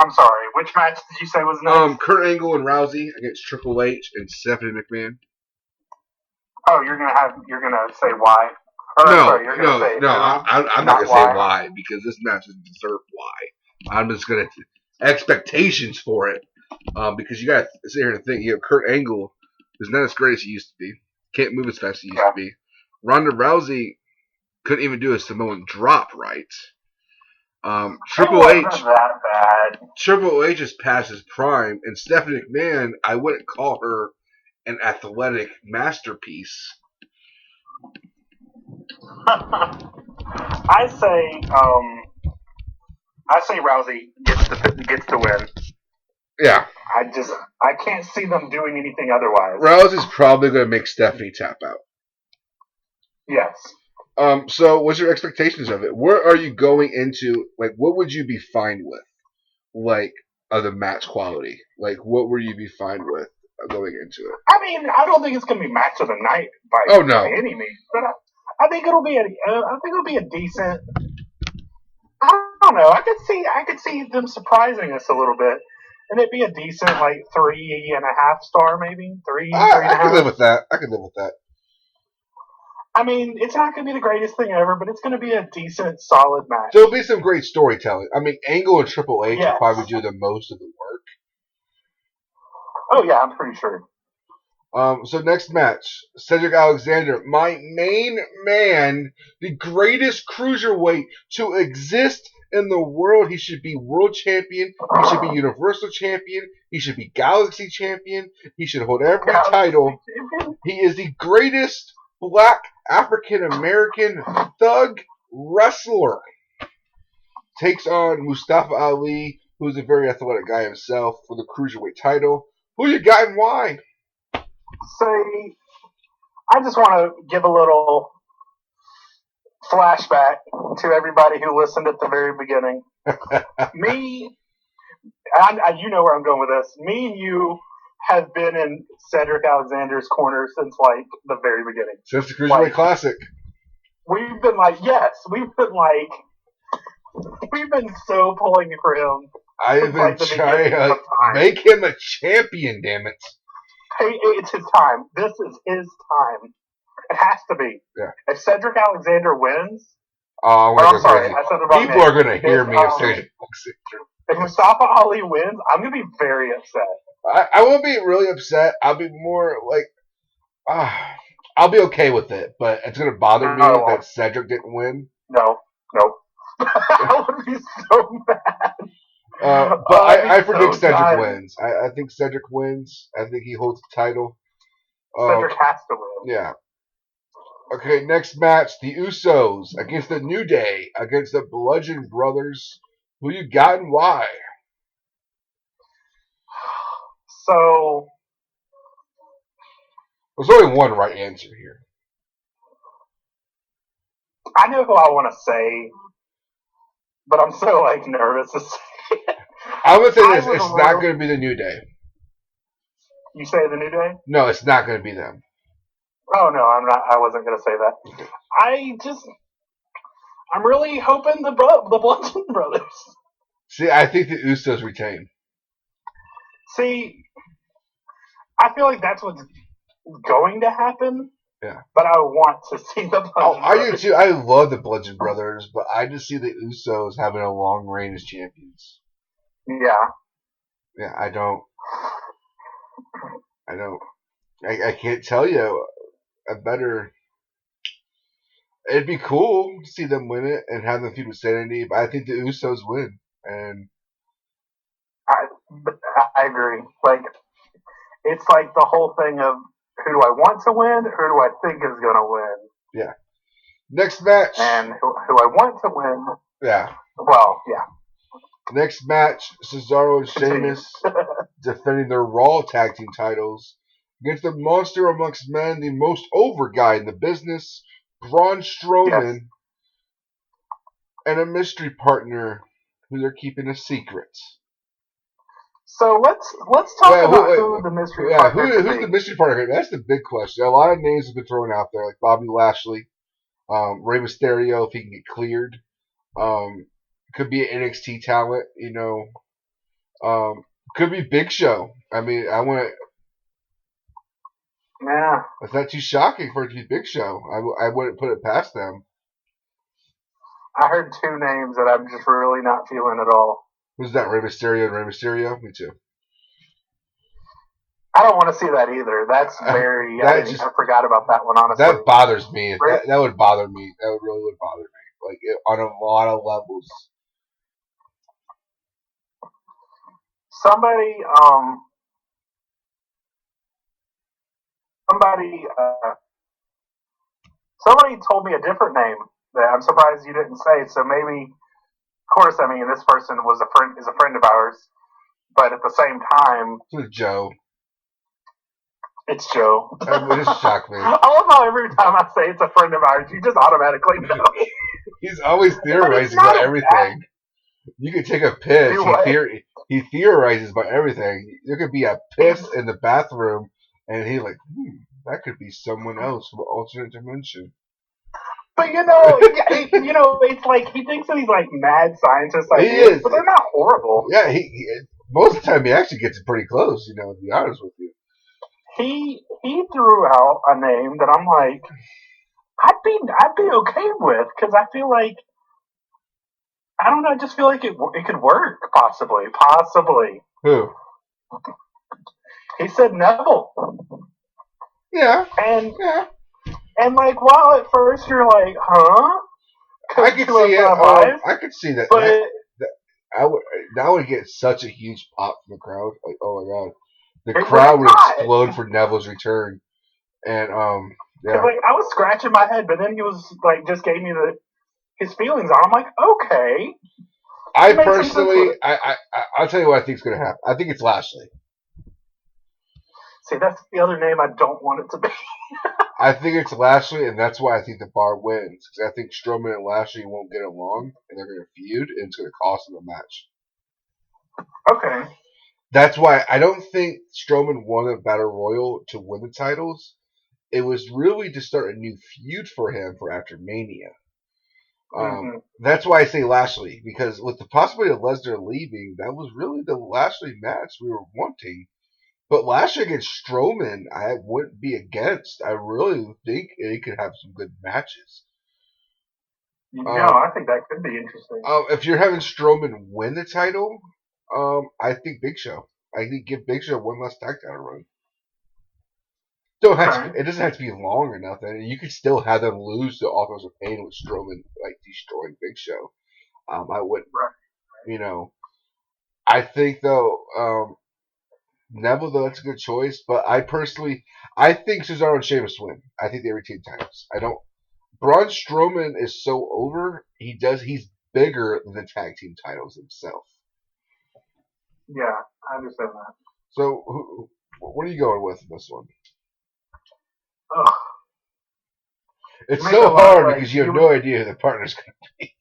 I'm sorry. Which match did you say was next? Kurt Angle and Rousey against Triple H and Stephanie McMahon. Oh, you're gonna say why? Or, No, sorry, you're gonna say no. who, I'm not gonna say why because this match doesn't deserve why. I'm just gonna expectations for it because you gotta sit here and think. Kurt Angle is not as great as he used to be. Can't move as fast as he used to be. Ronda Rousey couldn't even do a Samoan drop right. Triple H that bad. Triple H is past his prime, and Stephanie McMahon, I wouldn't call her an athletic masterpiece. I say Rousey gets to win. Yeah. I can't see them doing anything otherwise. Rousey's probably going to make Stephanie tap out. Yes. So what's your expectations of it? Where are you going into? Like, what would you be fine with? Like, of the match quality? Like, what would you be fine with going into it? I mean, I don't think it's going to be match of the night by any means, but I think it'll be a decent. I don't know. I could see them surprising us a little bit, and it'd be a decent 3.5 star, maybe 3. I could live with that. I mean, it's not going to be the greatest thing ever, but it's going to be a decent, solid match. There'll be some great storytelling. I mean, Angle and Triple H will probably do the most of the work. Oh yeah, I'm pretty sure. So next match, Cedric Alexander, my main man, the greatest cruiserweight to exist in the world. He should be world champion. He should be universal champion. He should be galaxy champion. He should hold every title. He is the greatest black African American thug wrestler. Takes on Mustafa Ali, who's a very athletic guy himself, for the cruiserweight title. Who you got and why? See, I just want to give a little flashback to everybody who listened at the very beginning. Me, and you know where I'm going with this. Me and you have been in Cedric Alexander's corner since the very beginning. Since the Cruiserweight Classic. We've been we've been so pulling for him. I have been trying to make him a champion, damn it. Hey, it's his time. This is his time. It has to be. Yeah. If Cedric Alexander wins, I'm sorry, I said the wrong name. People are going to hear me if Cedric Alexander. If Mustafa Ali wins, I'm going to be very upset. I won't be really upset. I'll be more I'll be okay with it, but it's going to bother me that Cedric didn't win. No. I would be so mad. But I predict Cedric wins. I think Cedric wins. I think he holds the title. Cedric has to win. Yeah. Okay, next match, the Usos against the New Day, against the Bludgeon Brothers. Who you got and why? So, there's only one right answer here. I know who I want to say, but I'm so nervous to say it. I'm going to say this, it's not going to be the New Day. You say the New Day? No, it's not going to be them. Oh, no, I'm not. I wasn't going to say that. I'm really hoping the Bludgeon Brothers. See, I think the Usos retain. See, I feel like that's what's going to happen. Yeah. But I want to see the Bludgeon Brothers. I do too. I love the Bludgeon Brothers, but I just see the Usos having a long reign as champions. Yeah. Yeah, I don't. I can't tell you a better. It'd be cool to see them win it and have them feud with Sanity, but I think the Usos win. And I agree. It's the whole thing of who do I want to win, who do I think is going to win. Yeah. Next match. And who I want to win. Yeah. Well, yeah. Next match, Cesaro and Sheamus defending their Raw Tag Team titles against the monster amongst men, the most over guy in the business, Braun Strowman, Yes. and a mystery partner who they're keeping a secret. So let's talk about who the mystery partner could who's be. the mystery partner? That's the big question. A lot of names have been thrown out there, like Bobby Lashley, Rey Mysterio, if he can get cleared. Could be an NXT talent, could be Big Show. I mean, Yeah. It's not too shocking for it to be Big Show. I wouldn't put it past them. I heard two names that I'm just really not feeling at all. Who's that? Rey Mysterio and Rey Mysterio? Me too. I don't want to see that either. That's very. I forgot about that one, honestly. That bothers me. That would bother me. That really would bother me. Like, on a lot of levels. Somebody told me a different name that I'm surprised you didn't say. So maybe, of course, I mean, this person is a friend of ours, but at the same time, it's Joe. It's Joe. It just shocked me. I love how every time I say it's a friend of ours, you just automatically know. He's always theorizing about everything. You could take a piss. He theorizes about everything. There could be a piss in the bathroom, and he's like, that could be someone else from an alternate dimension. But it's like he thinks that he's like mad scientist ideas, but they're not horrible. Yeah, most of the time he actually gets it pretty close. To be honest with you. He threw out a name that I'm like, I'd be okay with, because I feel like, I don't know, I just feel like it could work, possibly. Who? He said Neville. Yeah. And like, while at first you're like, huh? I could see it. I could see that. But that would get such a huge pop from the crowd. Like, oh my god. The crowd would explode for Neville's return. And, yeah. Like, I was scratching my head, but then he was like, just gave me his feelings on. I'm like, okay. I personally, I'll tell you what I think is going to happen. I think it's Lashley. See, that's the other name I don't want it to be. I think it's Lashley, and that's why I think the Bar wins. Because I think Strowman and Lashley won't get along, and they're going to feud, and it's going to cost them a match. Okay. That's why I don't think Strowman won a Battle Royal to win the titles. It was really to start a new feud for him for after Mania. That's why I say Lashley, because with the possibility of Lesnar leaving, that was really the Lashley match we were wanting. But Lashley against Strowman, I wouldn't be against. I really think it could have some good matches. I think that could be interesting. If you're having Strowman win the title, I think Big Show. I think give Big Show one last tag title run. It doesn't have to be long or nothing. You could still have them lose to Authors of Pain with Strowman like destroying Big Show. I wouldn't. I think though, Neville though that's a good choice, but I think Cesaro and Sheamus win. I think they retain titles. I don't. Braun Strowman is so over. He's bigger than the tag team titles himself. Yeah, I understand that. So, what are you going with in this one? Ugh. It's so hard because you have no idea who the partner's going to be.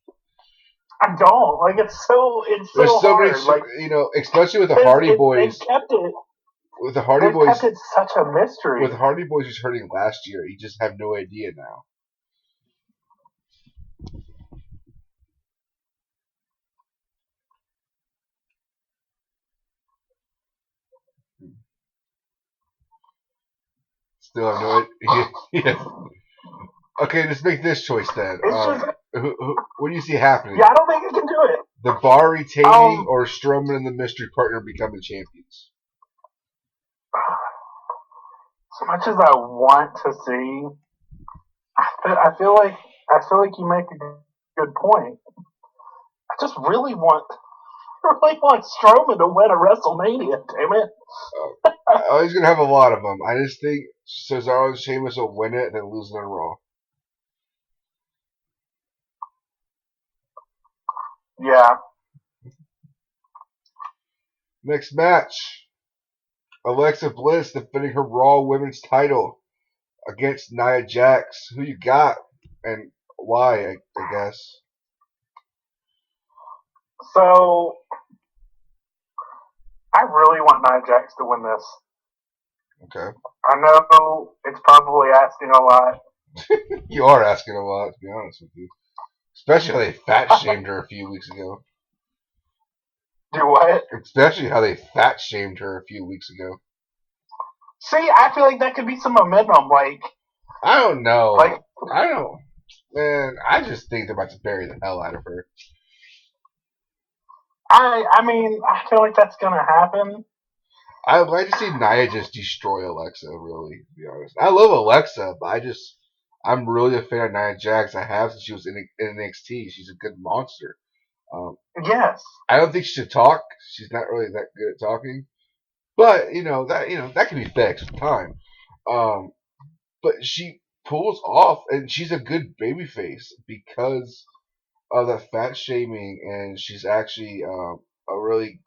I don't. Like, it's so There's so hard. Many, especially with the Hardy Boys. They've kept it. With the Hardy Boys. They've kept it such a mystery. With Hardy Boys was hurting last year. You just have no idea now. Still have no idea. Yeah. Okay, let's make this choice then. What do you see happening? Yeah, I don't think you can do it. The Bar retaining or Strowman and the mystery partner becoming champions? As much as I want to see, I feel like you make a good point. I just really want Strowman to win a WrestleMania. Damn it! He's gonna have a lot of them. I just think Cesaro and Sheamus will win it and then lose it on Raw. Yeah. Next match, Alexa Bliss defending her Raw Women's title against Nia Jax. Who you got and why? I guess. So I really want Nia Jax to win this. Okay. I know it's probably asking a lot. You are asking a lot, to be honest with you. Especially how they fat shamed her a few weeks ago. Do what? Especially how they fat shamed her a few weeks ago. See, I feel like that could be some momentum. I don't know. Like, I don't. Man, I just think they're about to bury the hell out of her. I mean, I feel like that's gonna happen. I would like to see Nia just destroy Alexa, really, to be honest. I love Alexa, but I'm really a fan of Nia Jax. I have since she was in NXT. She's a good monster. Yes. I don't think she should talk. She's not really that good at talking. But, that can be fixed with time. But she pulls off, and she's a good babyface because of the fat shaming, and she's actually a really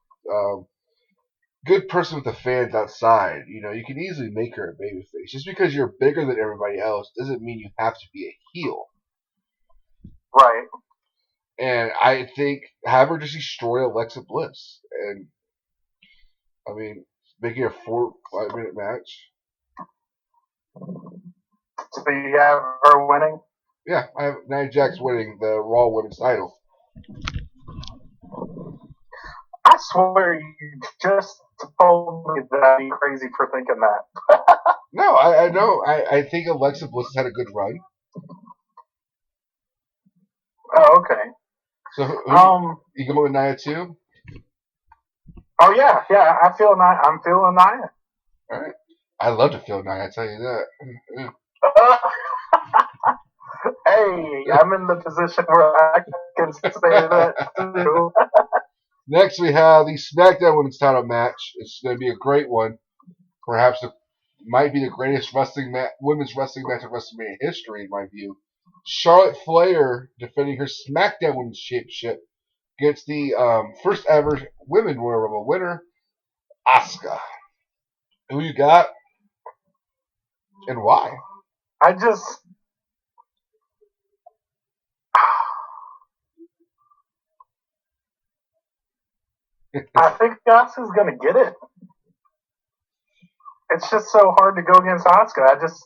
good person with the fans outside. You can easily make her a babyface. Just because you're bigger than everybody else doesn't mean you have to be a heel. Right. And I think have her just destroy Alexa Bliss, and I mean, making a 4-5 minute match. So you have her winning? Yeah, I have Nia Jax winning the Raw Women's title. I swear you just told me that I'd be crazy for thinking that. No, I know. I think Alexa Bliss has had a good run. Oh, okay. So you go with Nia too? Oh yeah. I'm feeling Nia. All right. I'd love to feel Nia. I tell you that. Hey, I'm in the position where I can say that too. Next, we have the SmackDown Women's Title match. It's going to be a great one. Perhaps it might be the greatest women's wrestling match of WrestleMania history, in my view. Charlotte Flair defending her SmackDown Women's Championship against the first ever Women Royal Rumble winner, Asuka. Who you got and why? I think Asuka's gonna get it. It's just so hard to go against Asuka. It's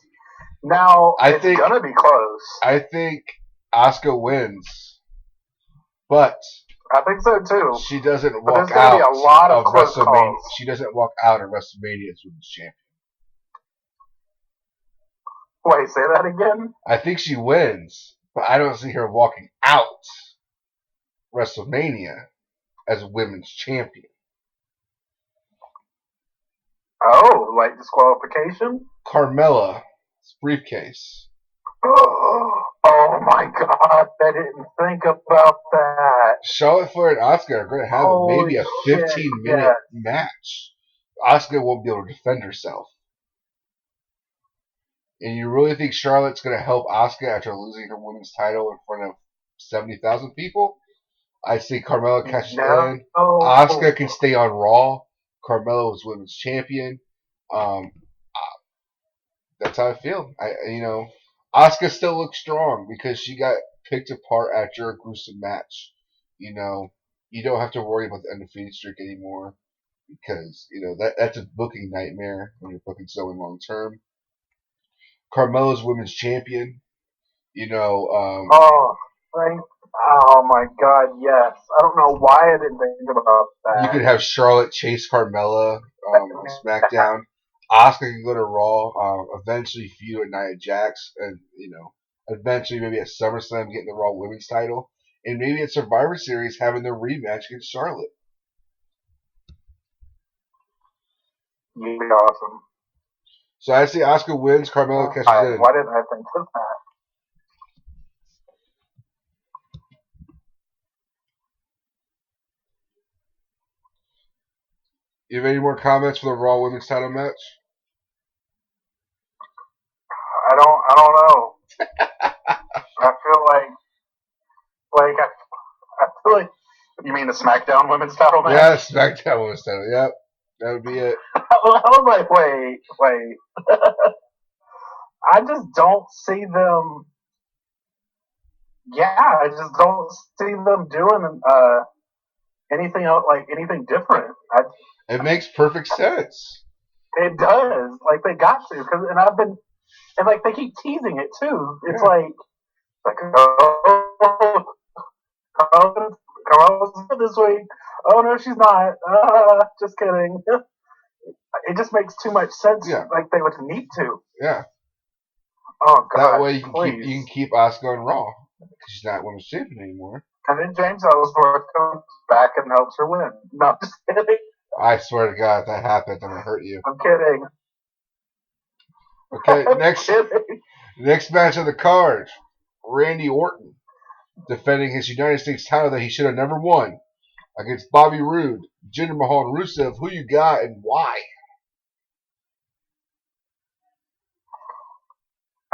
gonna be close. I think Asuka wins, but I think so too. She doesn't but walk there's gonna out be a lot of close WrestleMania. calls. She doesn't walk out of WrestleMania as women's champion. Wait, say that again? I think she wins, but I don't see her walking out WrestleMania as women's champion. Oh, like disqualification? Carmella's briefcase. Oh my god, I didn't think about that. Charlotte Flair and Asuka are going to have maybe a 15-minute match. Asuka won't be able to defend herself. And you really think Charlotte's going to help Asuka after losing her women's title in front of 70,000 people? I say Carmella catches in. Asuka can stay on Raw. Carmella was women's champion. That's how I feel. Asuka still looks strong because she got picked apart after a gruesome match. You don't have to worry about the undefeated streak anymore because that's a booking nightmare when you're booking someone long term. Carmella's women's champion. Oh my god, yes. I don't know why I didn't think about that. You could have Charlotte chase Carmella on SmackDown. Asuka can go to Raw. Eventually feud with Nia Jax, and eventually maybe at SummerSlam getting the Raw Women's title, and maybe at Survivor Series having their rematch against Charlotte. You'd be awesome. So I see Asuka wins. Carmella catches in. Why didn't I think of that? You have any more comments for the Raw Women's title match? I don't know. I feel like I feel like You mean the SmackDown Women's Title match? Yeah, SmackDown Women's Title. Yep, that would be it. I was like, wait. I just don't see them. Yeah, I just don't see them doing anything else, like anything different. It makes perfect sense. It does. Like they got to, and like they keep teasing it too. It's like oh, Carl's this week. Oh no, she's not. Just kidding. It just makes too much sense. Yeah. Like they would need to. Yeah. Oh god. That way you can keep Asuka on Raw. She's not women's champion anymore. And then James Ellsworth comes back and helps her win. No, just kidding. I swear to God, if that happens, I'm gonna hurt you. I'm kidding. Okay, next match on the card, Randy Orton defending his United States title that he should have never won against Bobby Roode, Jinder Mahal, and Rusev. Who you got and why?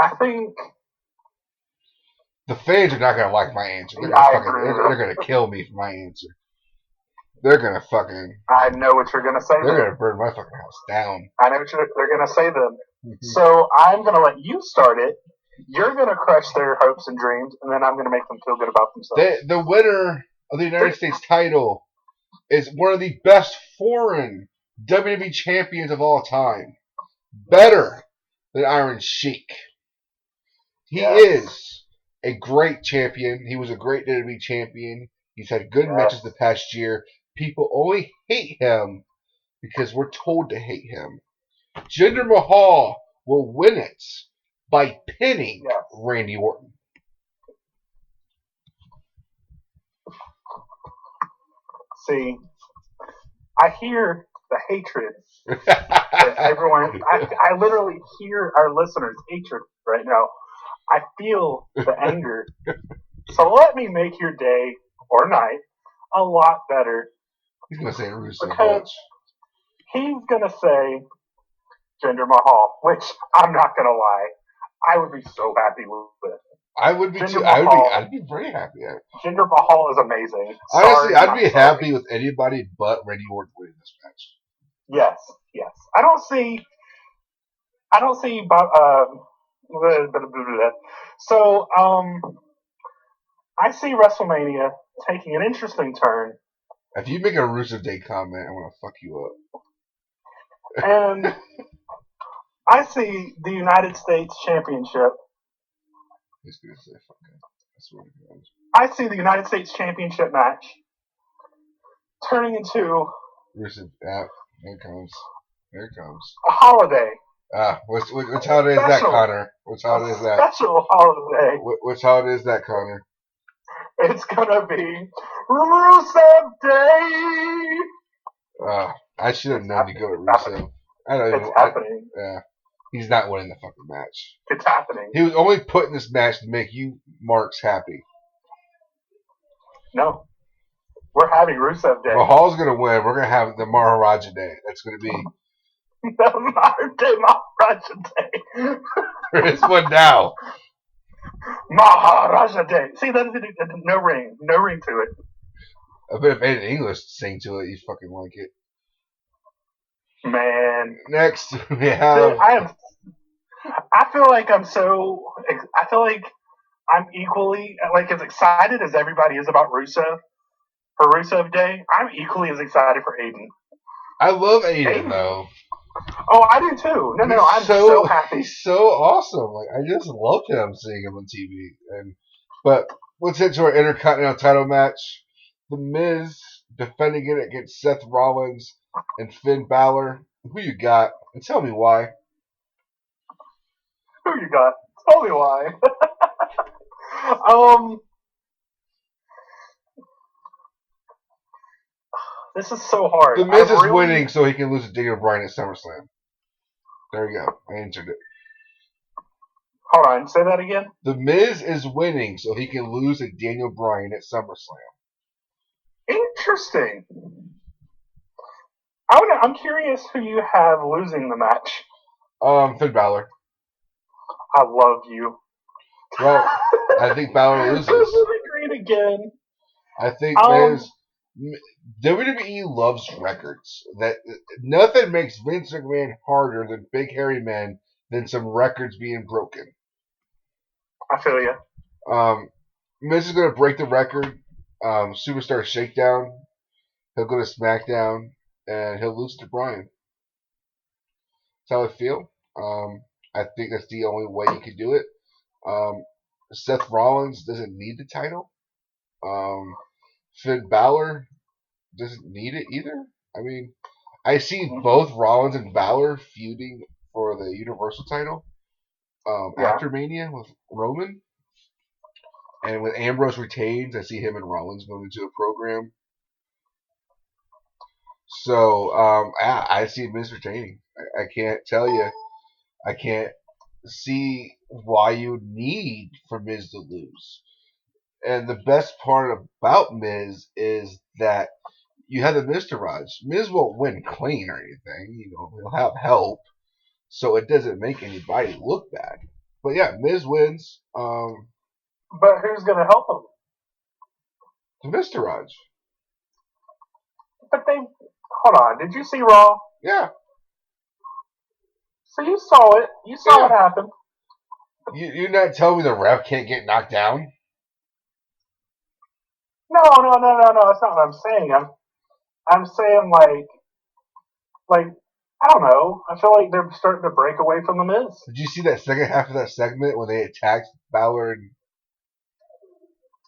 I think the fans are not gonna like my answer. They're gonna kill me for my answer. They're gonna fucking. I know what you're gonna say. They're gonna burn my fucking house down. I know what they're gonna say then. So I'm gonna let you start it. You're gonna crush their hopes and dreams, and then I'm gonna make them feel good about themselves. The winner of the United States title is one of the best foreign WWE champions of all time. Better than Iron Sheik. He is a great champion. He was a great WWE champion. He's had good matches the past year. People only hate him because we're told to hate him. Jinder Mahal will win it by pinning Randy Orton. See, I hear the hatred that everyone. I literally hear our listeners' hatred right now. I feel the anger. So let me make your day or night a lot better. He's gonna say Rusev. Because he's gonna say Jinder Mahal, which I'm not gonna lie, I would be so happy with it. I would be too. I'd be very happy. Jinder Mahal is amazing. Honestly, I'd be happy with anybody but Randy Orton winning this match. Yes. I don't see. So I see WrestleMania taking an interesting turn. If you make a Rusev Day comment, I'm gonna fuck you up. And I see the United States Championship. He's gonna say fucking. I swear to God. I see the United States Championship match turning into Rusev. Yeah, here it comes. A holiday. Which holiday is that, Connor? Which holiday is that? Special holiday. Which holiday is that, Connor? It's gonna be Rusev Day. I should have known to go with Rusev. It's happening. Yeah. He's not winning the fucking match. It's happening. He was only put in this match to make you marks happy. No. We're having Rusev Day. Mahal's going to win. We're going to have the Maharaja Day. That's going to be... the Maharaja Day. There is one now. Maharaja Day. See, that's no ring. No ring to it. I bet if Ed English sing to it, you fucking like it. Man. Next, we have... I feel like I'm equally as excited as everybody is about Rusev for Rusev Day. I'm equally as excited for Aiden. I love Aiden though. Oh, I do too. No, I'm so happy. He's so awesome. Like I just love him seeing him on TV. But let's head to our Intercontinental title match. The Miz defending it against Seth Rollins and Finn Balor. Who you got? And tell me why. Who you got? Tell me why. This is so hard. The Miz is winning so he can lose to Daniel Bryan at SummerSlam. There you go. I answered it. Hold on. Say that again. The Miz is winning so he can lose to Daniel Bryan at SummerSlam. Interesting. I'm curious who you have losing the match. Finn Balor. I love you. Well, I think Balor loses. This is great again. I think Miz. WWE loves records. That nothing makes Vince McMahon harder than big hairy men than some records being broken. I feel you. Miz is going to break the record. Superstar Shakedown. He'll go to SmackDown and he'll lose to Bryan. That's how I feel. I think that's the only way you can do it. Seth Rollins doesn't need the title. Finn Balor doesn't need it either. I mean, I see both Rollins and Balor feuding for the Universal title after Mania with Roman. And when Ambrose retains, I see him and Rollins going into a program. So I see Miz retaining. I can't tell you. I can't see why you would need for Miz to lose. And the best part about Miz is that you have the Miztourage. Miz won't win clean or anything. He'll have help, so it doesn't make anybody look bad. But yeah, Miz wins. But who's going to help him? The Miztourage. But hold on. Did you see Raw? Yeah. So you saw it. You saw what happened. You're not telling me the ref can't get knocked down? No. That's not what I'm saying. I'm saying like I don't know. I feel like they're starting to break away from the Miz. Did you see that second half of that segment when they attacked Balor and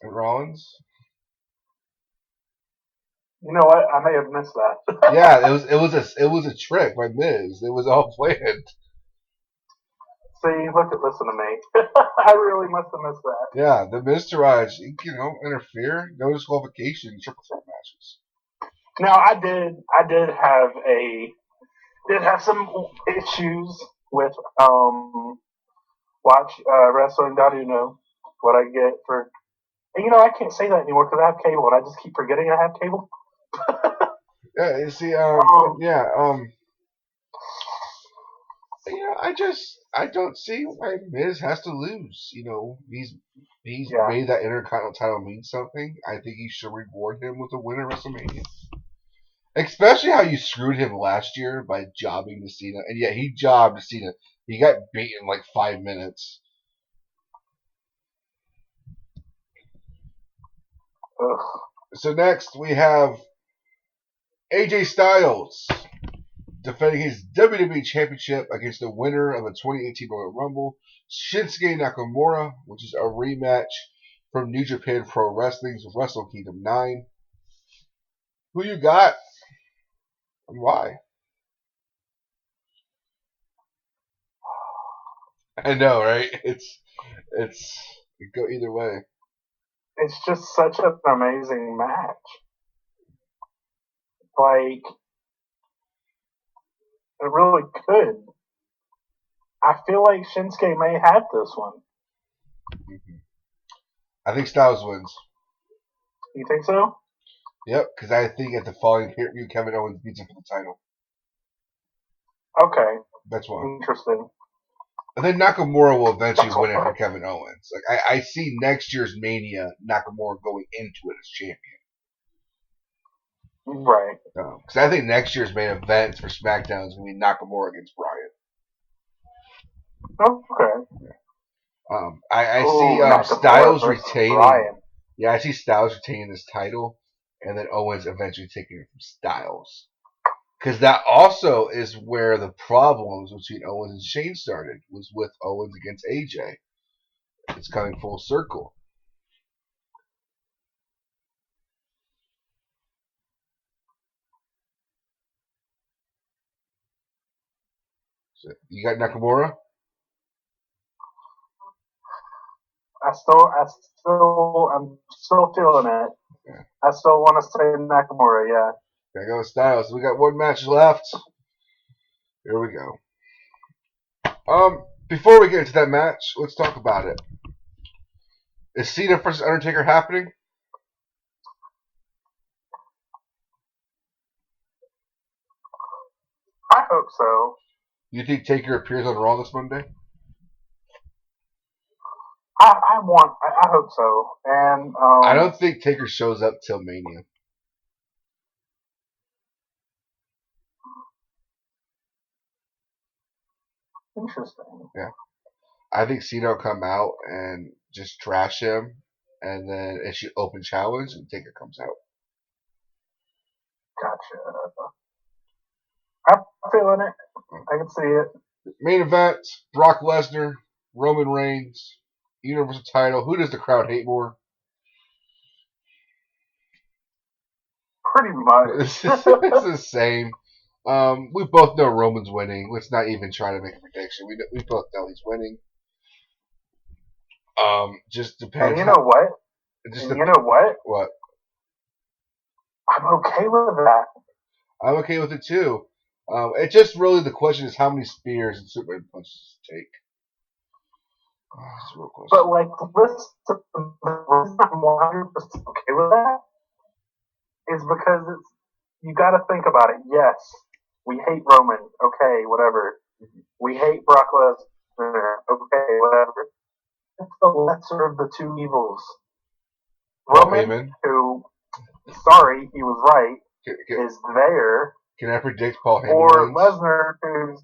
Rollins? You know what? I may have missed that. Yeah, it was a trick by Miz. It was all planned. See, listen to me. I really must have missed that. Yeah, the Miztourage, interfere, no disqualification, triple threat matches. Now I did have some issues with watch wrestling.uno, what I get for, and I can't say that anymore because I have cable and I just keep forgetting I have cable. Yeah, you see, I don't see why Miz has to lose. He's made that Intercontinental title mean something. I think you should reward him with a win at WrestleMania. Especially how you screwed him last year by jobbing to Cena. And yeah, he jobbed to Cena. He got beaten in like 5 minutes. Ugh. So next we have AJ Styles defending his WWE Championship against the winner of the 2018 Royal Rumble, Shinsuke Nakamura, which is a rematch from New Japan Pro Wrestling's Wrestle Kingdom 9. Who you got? And why? I know, right? It go either way. It's just such an amazing match. Like, it really could. I feel like Shinsuke may have this one. Mm-hmm. I think Styles wins. You think so? Yep, because I think at the following pay-per-view, Kevin Owens beats him for the title. Okay. That's one. Interesting. And then Nakamura will eventually win it for Kevin Owens. Like I see next year's Mania, Nakamura going into it as champion. Right. Because I think next year's main event for SmackDown is going to be Nakamura against Bryan. Okay. I see Styles retaining. Bryan. Yeah, I see Styles retaining this title, and then Owens eventually taking it from Styles. Because that also is where the problems between Owens and Shane started, was with Owens against AJ. It's coming full circle. So you got Nakamura? I'm still feeling it. Yeah. I still want to say Nakamura, yeah. There goes Styles. So we got one match left. Here we go. Before we get into that match, let's talk about it. Is Cena versus Undertaker happening? I hope so. You think Taker appears on Raw this Monday? I hope so. And I don't think Taker shows up till Mania. Interesting. Yeah. I think Cena will come out and just trash him, and then issue open challenge, and Taker comes out. Gotcha. I'm feeling it. I can see it. Main event: Brock Lesnar, Roman Reigns, Universal title. Who does the crowd hate more? Pretty much. It's the same. We both know Roman's winning. Let's not even try to make a prediction. We both know he's winning. Just depends. And you know what? You know what? What? I'm okay with that. I'm okay with it too. It just really the question is how many spears and Superman punches to take. That's a real question. But like the reason I'm 100% okay with that is because you got to think about it. Yes, we hate Roman. Okay, whatever. We hate Brock Lesnar. Okay, whatever. It's the lesser of the two evils. Roman, who, sorry, he was right, is there. Can I predict Paul Heyman? Or Lesnar, who's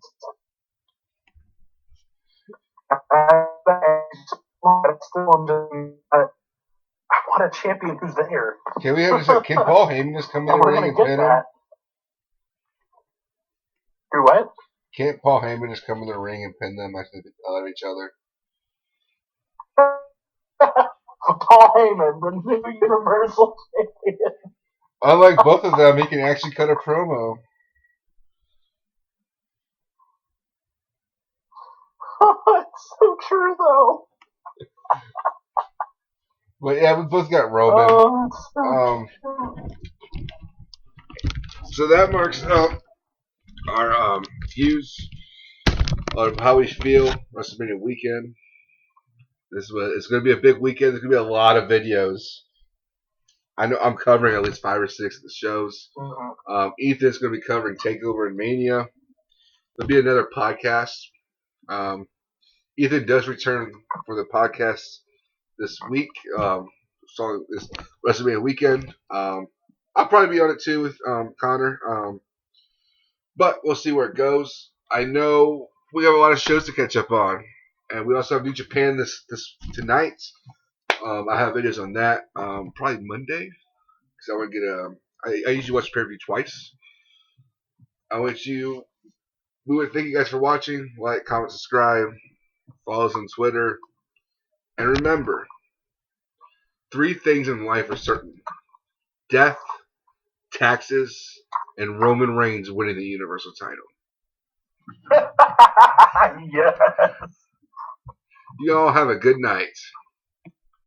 I want a champion who's there. Can Paul Heyman just come in the ring and pin him? Do what? Can't Paul Heyman just come in the ring and pin them like they love each other? Paul Heyman, the new Universal Champion. Unlike both of them, he can actually cut a promo. It's so true, though. But yeah, we both got Roman. So that marks up our views on how we feel WrestleMania weekend. It's going to be a big weekend. There's going to be a lot of videos. I know I'm covering at least 5 or 6 of the shows. Ethan's going to be covering TakeOver and Mania. There'll be another podcast. Ethan does return for the podcast this week. So this WrestleMania weekend. I'll probably be on it too with Connor. But we'll see where it goes. I know we have a lot of shows to catch up on, and we also have New Japan this tonight. I have videos on that probably Monday because I want to get I usually watch pay-per-view twice. We would thank you guys for watching. Like, comment, subscribe, follow us on Twitter, and remember, 3 things in life are certain: death, taxes, and Roman Reigns winning the Universal title. Yes. You all have a good night.